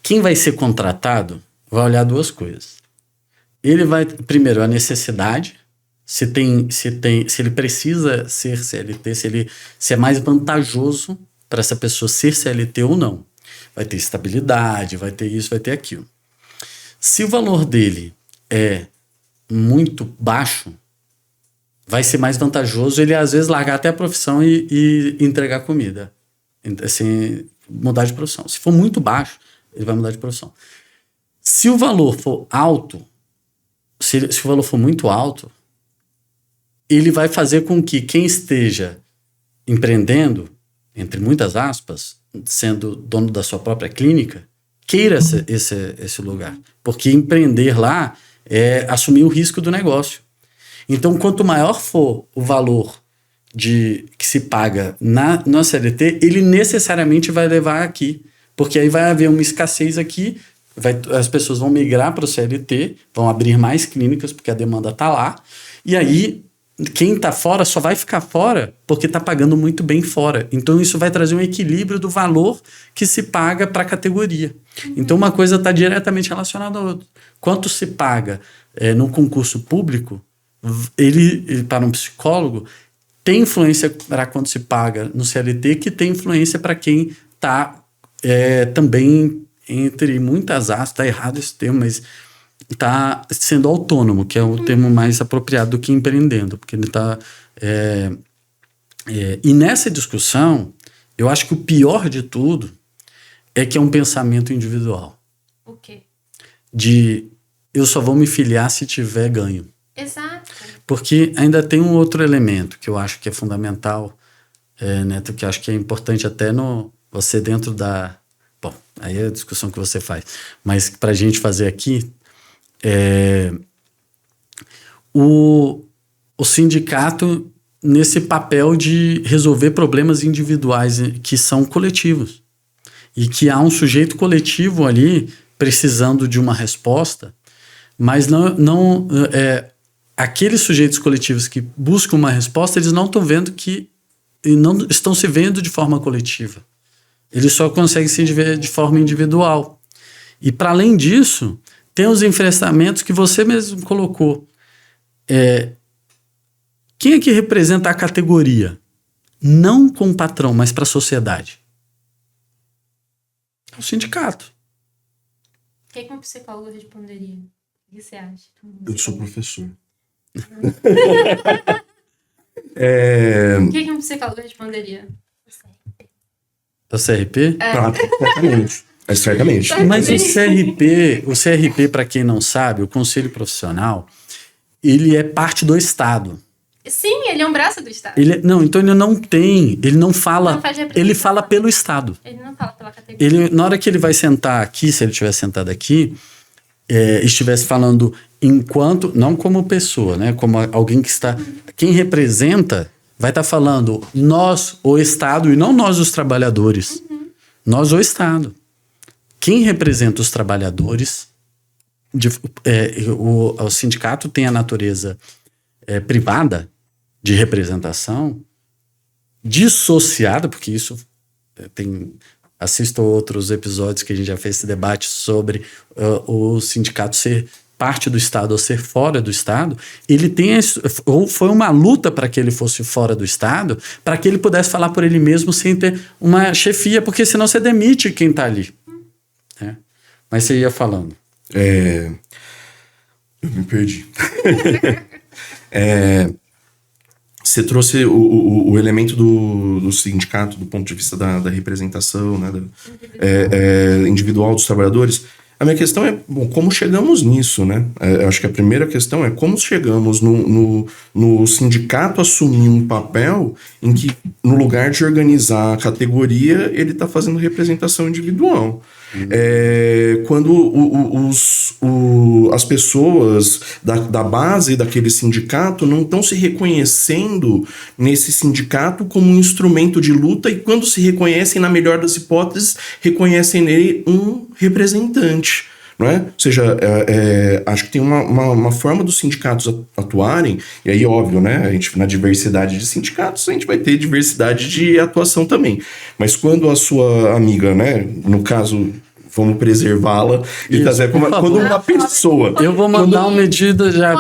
Quem vai ser contratado vai olhar duas coisas. Ele vai, primeiro, a necessidade, se ele precisa ser CLT, se é mais vantajoso para essa pessoa ser CLT ou não. Vai ter estabilidade, vai ter isso, vai ter aquilo. Se o valor dele é muito baixo, vai ser mais vantajoso ele, às vezes, largar até a profissão e entregar comida. Assim, mudar de profissão. Se for muito baixo, ele vai mudar de profissão. Se o valor for alto, se o valor for muito alto, ele vai fazer com que quem esteja empreendendo, entre muitas aspas, sendo dono da sua própria clínica, queira esse lugar. Porque empreender lá é assumir o risco do negócio. Então, quanto maior for o valor que se paga na CLT, ele necessariamente vai levar aqui. Porque aí vai haver uma escassez aqui, as pessoas vão migrar para o CLT, vão abrir mais clínicas, porque a demanda está lá. E aí, quem está fora só vai ficar fora porque está pagando muito bem fora. Então, isso vai trazer um equilíbrio do valor que se paga para a categoria. Então, uma coisa está diretamente relacionada à outra. Quanto se paga no concurso público, ele para um psicólogo, tem influência para quanto se paga no CLT, que tem influência para quem está também, entre muitas aspas, está errado esse termo, mas está sendo autônomo, que é o termo mais apropriado do que empreendendo, porque ele está... e nessa discussão, eu acho que o pior de tudo é que é um pensamento individual. O quê? De eu só vou me filiar se tiver ganho. Exato. Porque ainda tem um outro elemento que eu acho que é fundamental, Neto, que eu acho que é importante até você dentro da... Bom, aí é a discussão que você faz. Mas para a gente fazer aqui, o sindicato nesse papel de resolver problemas individuais que são coletivos. E que há um sujeito coletivo ali precisando de uma resposta, mas não aqueles sujeitos coletivos que buscam uma resposta, eles não estão vendo e não estão se vendo de forma coletiva. Eles só conseguem se ver de forma individual. E, para além disso, tem os enfrentamentos que você mesmo colocou. Quem é que representa a categoria? Não com o patrão, mas para a sociedade. É o sindicato. O que um psicólogo responderia? O que você acha? Eu sou professor. O que um psicólogo responderia? O CRP? Certamente. Certamente. Mas o CRP, para quem não sabe, o Conselho Profissional, ele é parte do Estado. Sim, ele é um braço do Estado. Então ele não fala, ele fala pelo Estado. Ele não fala pela categoria. Na hora que ele vai sentar aqui, se ele estiver sentado aqui, estivesse falando enquanto, não como pessoa, né? Como alguém que está... Quem representa vai estar falando nós, o Estado, e não nós, os trabalhadores. Nós, o Estado. Quem representa os trabalhadores... o sindicato tem a natureza privada de representação, dissociada, porque isso assista outros episódios que a gente já fez esse debate sobre o sindicato ser parte do Estado ou ser fora do Estado. Ele ou foi uma luta para que ele fosse fora do Estado, para que ele pudesse falar por ele mesmo sem ter uma chefia, porque senão você demite quem está ali. Mas você ia falando. Eu me perdi. Você trouxe o elemento do sindicato do ponto de vista da representação, né, individual dos trabalhadores. A minha questão é, como chegamos nisso, né? Eu acho que a primeira questão é como chegamos no sindicato assumir um papel em que, no lugar de organizar a categoria, ele está fazendo representação individual. Quando as pessoas da base daquele sindicato não estão se reconhecendo nesse sindicato como um instrumento de luta, e quando se reconhecem, na melhor das hipóteses, reconhecem nele um representante. Não é? Ou seja, acho que tem uma forma dos sindicatos atuarem, e aí, óbvio, né? Na diversidade de sindicatos, a gente vai ter diversidade de atuação também. Mas quando a sua amiga, né, no caso, vamos preservá-la e Isso, trazer por favor. quando uma pessoa, Eu vou mandar uma medida já.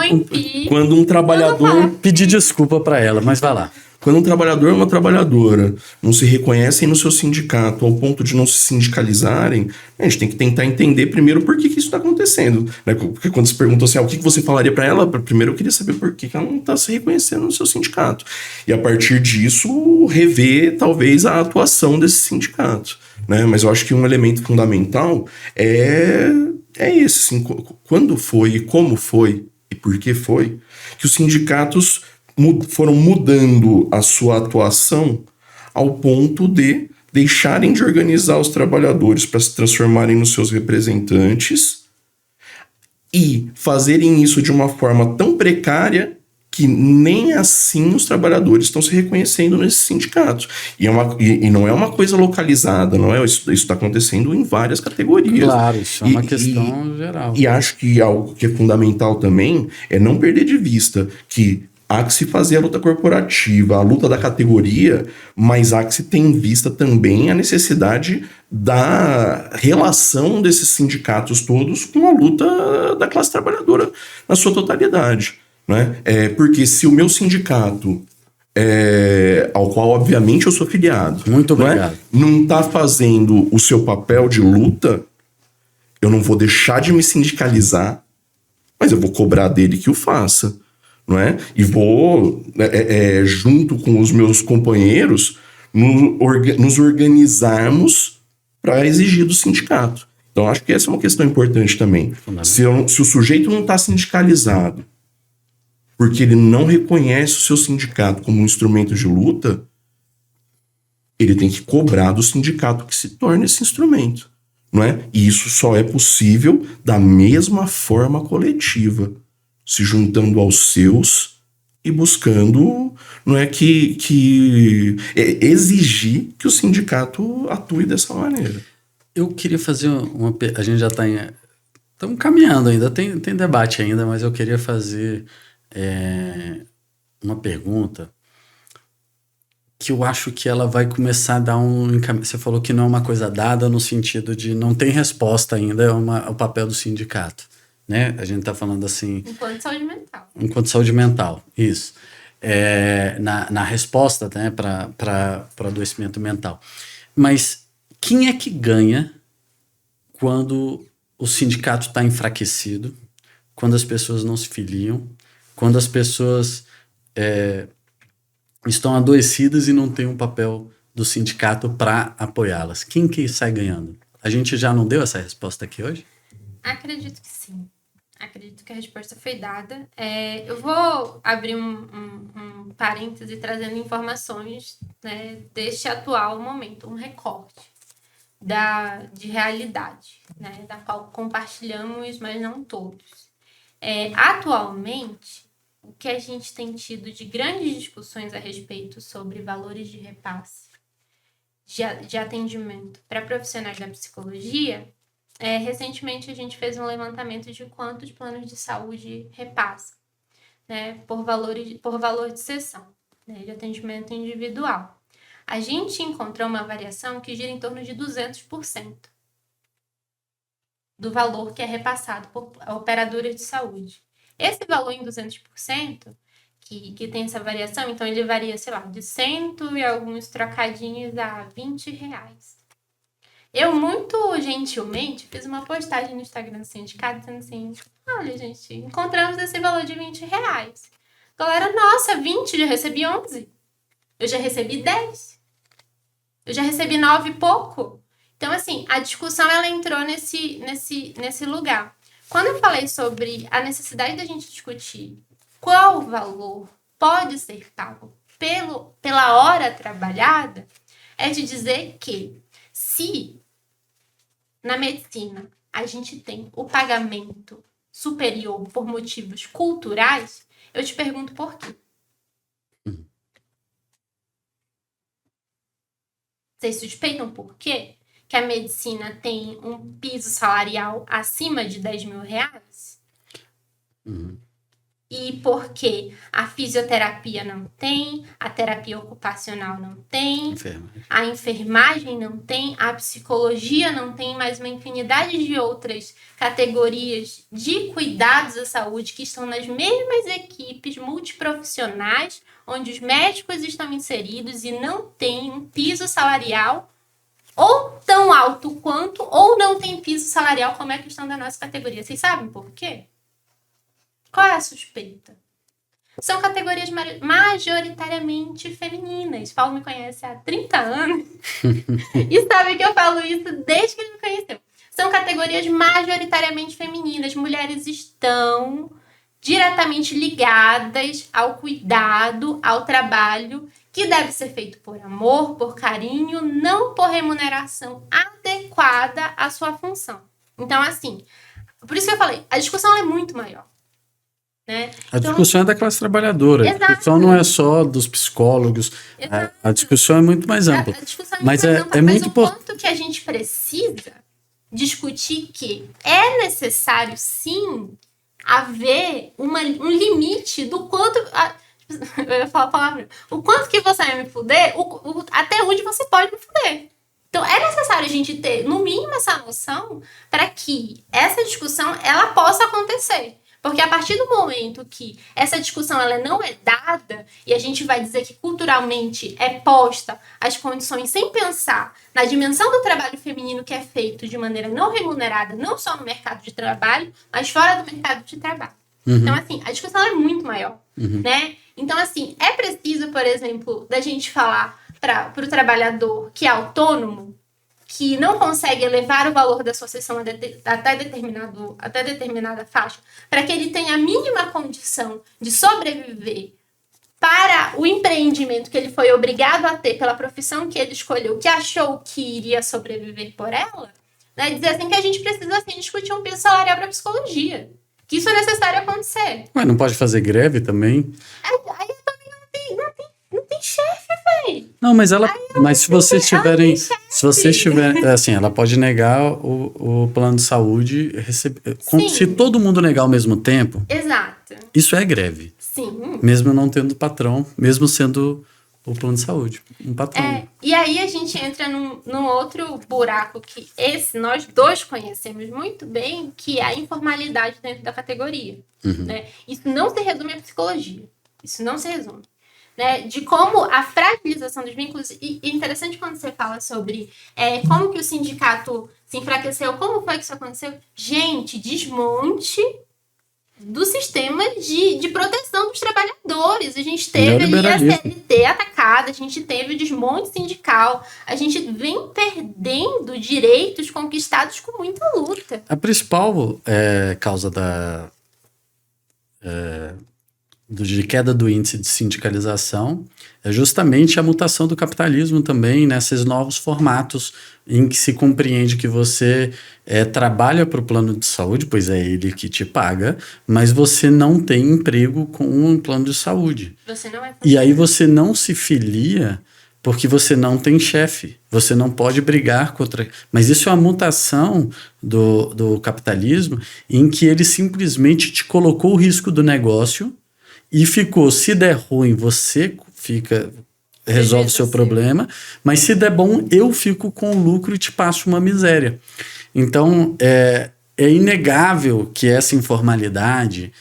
quando um trabalhador, Pedir desculpa para ela, mas vai lá. quando um trabalhador ou uma trabalhadora não se reconhecem no seu sindicato ao ponto de não se sindicalizarem, a gente tem que tentar entender primeiro por que isso está acontecendo. Né? Porque quando se perguntou assim, o que você falaria para ela, primeiro eu queria saber por que ela não está se reconhecendo no seu sindicato. E a partir disso, rever talvez a atuação desse sindicato. Né? Mas eu acho que um elemento fundamental é esse. Assim, quando foi, como foi e por que foi, que os sindicatos foram mudando a sua atuação ao ponto de deixarem de organizar os trabalhadores para se transformarem nos seus representantes e fazerem isso de uma forma tão precária que nem assim os trabalhadores estão se reconhecendo nesses sindicatos. E não é uma coisa localizada, não é? Isso está acontecendo em várias categorias. Claro, isso é uma questão geral. E acho que algo que é fundamental também é não perder de vista que há que se fazer a luta corporativa, a luta da categoria, mas há que se ter em vista também a necessidade da relação desses sindicatos todos com a luta da classe trabalhadora na sua totalidade. Né? Porque se o meu sindicato, ao qual obviamente eu sou filiado, Muito obrigado, não está fazendo o seu papel de luta, eu não vou deixar de me sindicalizar, mas eu vou cobrar dele que o faça. Não é? E vou, junto com os meus companheiros, nos organizarmos para exigir do sindicato. Então, acho que essa é uma questão importante também. Se o sujeito não está sindicalizado porque ele não reconhece o seu sindicato como um instrumento de luta, ele tem que cobrar do sindicato que se torne esse instrumento. Não é? E isso só é possível da mesma forma coletiva, se juntando aos seus e buscando, não é, exigir que o sindicato atue dessa maneira. Eu queria fazer a gente já está estamos caminhando ainda, tem debate ainda, mas eu queria fazer uma pergunta que eu acho que ela vai começar a dar Você falou que não é uma coisa dada no sentido de não tem resposta ainda, é o papel do sindicato. Né? A gente está falando assim... Enquanto saúde mental. Enquanto saúde mental, isso. Na resposta, né, para adoecimento mental. Mas quem é que ganha quando o sindicato está enfraquecido, quando as pessoas não se filiam, quando as pessoas estão adoecidas e não tem um papel do sindicato para apoiá-las? Quem que sai ganhando? A gente já não deu essa resposta aqui hoje? Acredito que sim. Acredito que a resposta foi dada. Eu vou abrir um parêntese trazendo informações, né, deste atual momento, um recorte de realidade, né, da qual compartilhamos, mas não todos. Atualmente, o que a gente tem tido de grandes discussões a respeito sobre valores de repasse de atendimento para profissionais da psicologia. Recentemente a gente fez um levantamento de quantos planos de saúde repassam, né, por valor de sessão, né, de atendimento individual. A gente encontrou uma variação que gira em torno de 200% do valor que é repassado por operadoras de saúde. Esse valor em 200%, que tem essa variação, então ele varia, sei lá, de 100 e alguns trocadinhos a R$20. Eu, muito gentilmente, fiz uma postagem no Instagram do sindicato dizendo assim, olha, gente, encontramos esse valor de R$20. Galera, nossa, 20, já recebi 11. Eu já recebi 10. Eu já recebi 9 e pouco. Então, assim, a discussão, ela entrou nesse lugar. Quando eu falei sobre a necessidade da gente discutir qual valor pode ser pago pela hora trabalhada, é de dizer que se na medicina a gente tem o pagamento superior por motivos culturais, eu te pergunto por quê. Vocês suspeitam por quê? Que a medicina tem um piso salarial acima de R$10 mil? e porque a fisioterapia não tem, a terapia ocupacional não tem, a enfermagem não tem, a psicologia não tem, mais uma infinidade de outras categorias de cuidados à saúde que estão nas mesmas equipes multiprofissionais, onde os médicos estão inseridos e não tem um piso salarial ou tão alto quanto, ou não tem piso salarial como é a questão da nossa categoria. Vocês sabem por quê? Qual é a suspeita? São categorias majoritariamente femininas. Paulo me conhece há 30 anos e sabe que eu falo isso desde que ele me conheceu. São categorias majoritariamente femininas. Mulheres estão diretamente ligadas ao cuidado, ao trabalho, que deve ser feito por amor, por carinho, não por remuneração adequada à sua função. Então, assim, por isso que eu falei, a discussão é muito maior. Né? A discussão é da classe trabalhadora. Exato. A discussão não é só dos psicólogos. A discussão é muito mais ampla. A discussão é mas muito mais ampla, mas muito importante. Quanto que a gente precisa discutir que é necessário, sim, haver um limite do quanto... eu ia falar a palavra. O quanto que você vai me fuder, até onde você pode me fuder. Então, é necessário a gente ter, no mínimo, essa noção para que essa discussão ela possa acontecer. Porque a partir do momento que essa discussão ela não é dada, e a gente vai dizer que culturalmente é posta as condições sem pensar na dimensão do trabalho feminino que é feito de maneira não remunerada, não só no mercado de trabalho, mas fora do mercado de trabalho. Uhum. Então, assim, a discussão é muito maior, né? Então, assim, é preciso, por exemplo, da gente falar para o trabalhador que é autônomo, que não consegue elevar o valor da sua sessão até determinada faixa, para que ele tenha a mínima condição de sobreviver para o empreendimento que ele foi obrigado a ter pela profissão que ele escolheu, que achou que iria sobreviver por ela, né? Dizer assim que a gente precisa assim, discutir um piso salarial para a psicologia. Que isso é necessário acontecer. Mas não pode fazer greve também? Aí também não tem chefe, velho. Não, mas se vocês tiverem... Se vocês tiverem... Assim, ela pode negar o plano de saúde, se todo mundo negar ao mesmo tempo... Exato. Isso é greve. Sim. Mesmo não tendo patrão, mesmo sendo o plano de saúde, um patrão. E aí a gente entra num outro buraco que nós dois conhecemos muito bem, que é a informalidade dentro da categoria. Né? Isso não se resume à psicologia. Isso não se resume. Né? De como a fragilização dos vínculos... E é interessante quando você fala sobre como que o sindicato se enfraqueceu, como foi que isso aconteceu. Gente, desmonte do sistema de proteção dos trabalhadores. A gente teve ali a CLT atacada, a gente teve o desmonte sindical, a gente vem perdendo direitos conquistados com muita luta. A principal causa de queda do índice de sindicalização é justamente a mutação do capitalismo também, nesses novos formatos em que se compreende que você trabalha para o plano de saúde, pois é ele que te paga, mas você não tem emprego com um plano de saúde. Você não é e aí você não se filia porque você não tem chefe, você não pode brigar contra... Mas isso é uma mutação do capitalismo em que ele simplesmente te colocou o risco do negócio e ficou, se der ruim, você resolve o seu problema, mas se der bom, eu fico com o lucro e te passo uma miséria. Então, é inegável que essa informalidade,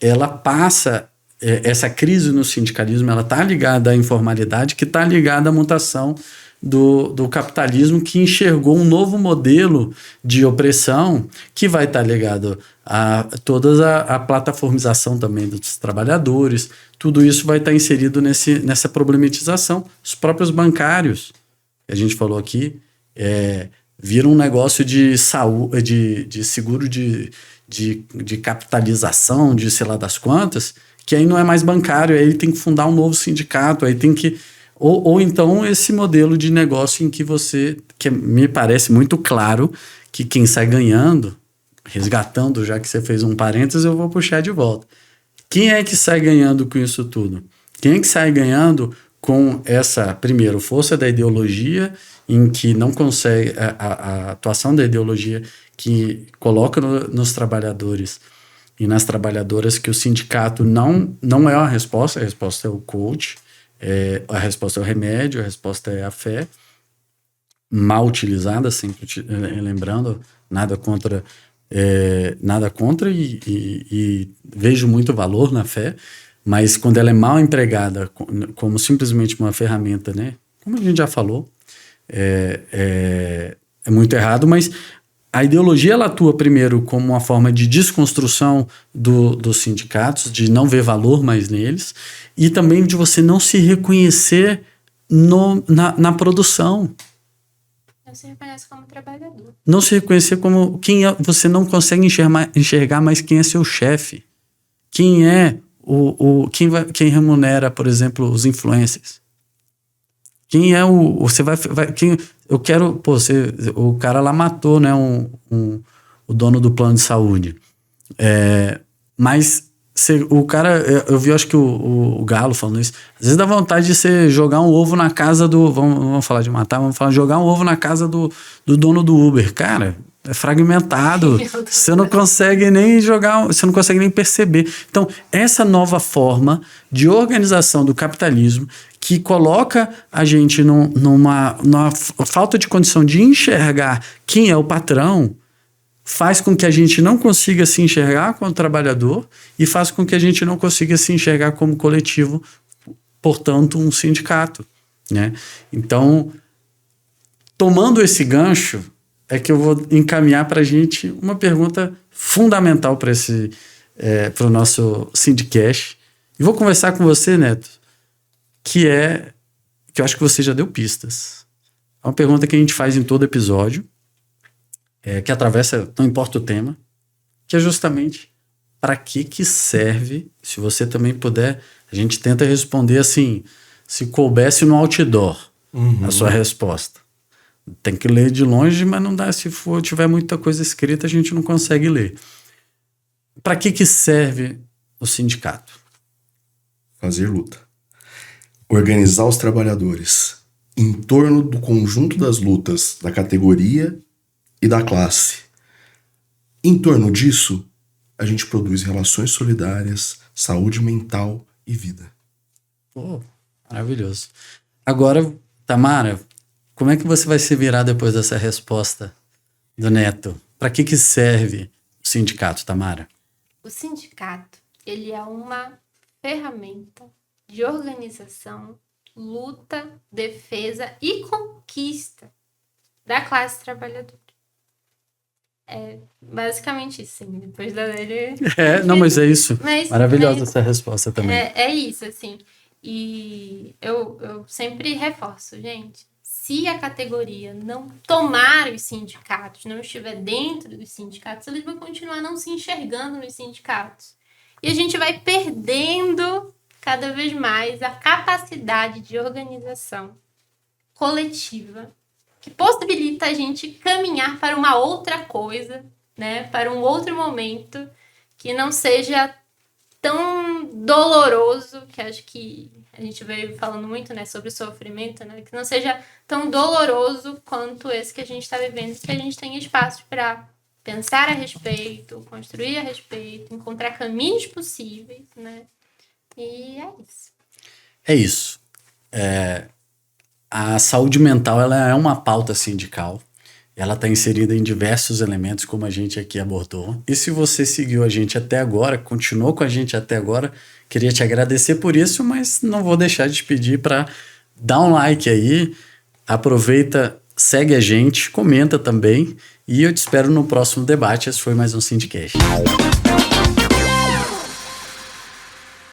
ela passa... essa crise no sindicalismo, ela está ligada à informalidade, que está ligada à mutação do capitalismo, que enxergou um novo modelo de opressão que vai estar ligado a toda a plataformização também dos trabalhadores. Tudo isso vai estar inserido nessa problematização. Os próprios bancários, que a gente falou aqui, viram um negócio de saúde, de seguro de capitalização, de sei lá das quantas, que aí não é mais bancário, aí ele tem que fundar um novo sindicato, aí tem que... Ou então esse modelo de negócio em que que me parece muito claro que quem sai ganhando, resgatando, já que você fez um parênteses, eu vou puxar de volta. Quem é que sai ganhando com isso tudo? Quem é que sai ganhando com essa, primeiro, força da ideologia, em que não consegue, a atuação da ideologia que coloca nos trabalhadores nas trabalhadoras que o sindicato não é a resposta é o coach, a resposta é o remédio, a resposta é a fé, mal utilizada, sempre lembrando, nada contra e vejo muito valor na fé, mas quando ela é mal empregada como simplesmente uma ferramenta, né? Como a gente já falou, é muito errado, mas a ideologia ela atua primeiro como uma forma de desconstrução dos sindicatos, de não ver valor mais neles, e também de você não se reconhecer na produção. Não se reconhece como trabalhador. Não se reconhecer como quem é, você não consegue enxergar mais quem é seu chefe. Quem é quem remunera, por exemplo, os influencers. Quem é eu quero, o cara lá matou, né, o dono do plano de saúde. Mas o cara, eu vi, acho que o Galo falando isso, às vezes dá vontade de você jogar um ovo na casa vamos falar de matar, jogar um ovo na casa do dono do Uber. Cara, é fragmentado, você não consegue nem jogar, você não consegue nem perceber. Então, essa nova forma de organização do capitalismo que coloca a gente numa falta de condição de enxergar quem é o patrão, faz com que a gente não consiga se enxergar como trabalhador e faz com que a gente não consiga se enxergar como coletivo, portanto, um sindicato, né? Então, tomando esse gancho, é que eu vou encaminhar para a gente uma pergunta fundamental para o nosso Sindicast. E vou conversar com você, Neto, que eu acho que você já deu pistas. É uma pergunta que a gente faz em todo episódio, que atravessa, não importa o tema, que é justamente para que serve, se você também puder, a gente tenta responder assim, se coubesse no outdoor, a sua resposta. Tem que ler de longe, mas não dá, se tiver muita coisa escrita, a gente não consegue ler. Para que serve o sindicato? Fazer luta. Organizar os trabalhadores em torno do conjunto das lutas da categoria e da classe. Em torno disso, a gente produz relações solidárias, saúde mental e vida. Pô, maravilhoso. Agora, Tamara, como é que você vai se virar depois dessa resposta do Neto? Para que serve o sindicato, Tamara? O sindicato, ele é uma ferramenta de organização, luta, defesa e conquista da classe trabalhadora. É basicamente isso, sim. Depois da lei... mas é isso. Maravilhosa essa resposta também. É isso, assim. E eu sempre reforço, gente. Se a categoria não tomar os sindicatos, não estiver dentro dos sindicatos, eles vão continuar não se enxergando nos sindicatos. E a gente vai perdendo cada vez mais a capacidade de organização coletiva que possibilita a gente caminhar para uma outra coisa, né? Para um outro momento que não seja tão doloroso, que acho que a gente veio falando muito, né, sobre o sofrimento, né? Que não seja tão doloroso quanto esse que a gente está vivendo, que a gente tem espaço para pensar a respeito, construir a respeito, encontrar caminhos possíveis, né? E é isso. É isso. A saúde mental ela é uma pauta sindical. Ela está inserida em diversos elementos, como a gente aqui abordou. E se você seguiu a gente até agora, continuou com a gente até agora, queria te agradecer por isso, mas não vou deixar de te pedir para dar um like aí, aproveita, segue a gente, comenta também, e eu te espero no próximo debate. Esse foi mais um Sindicast.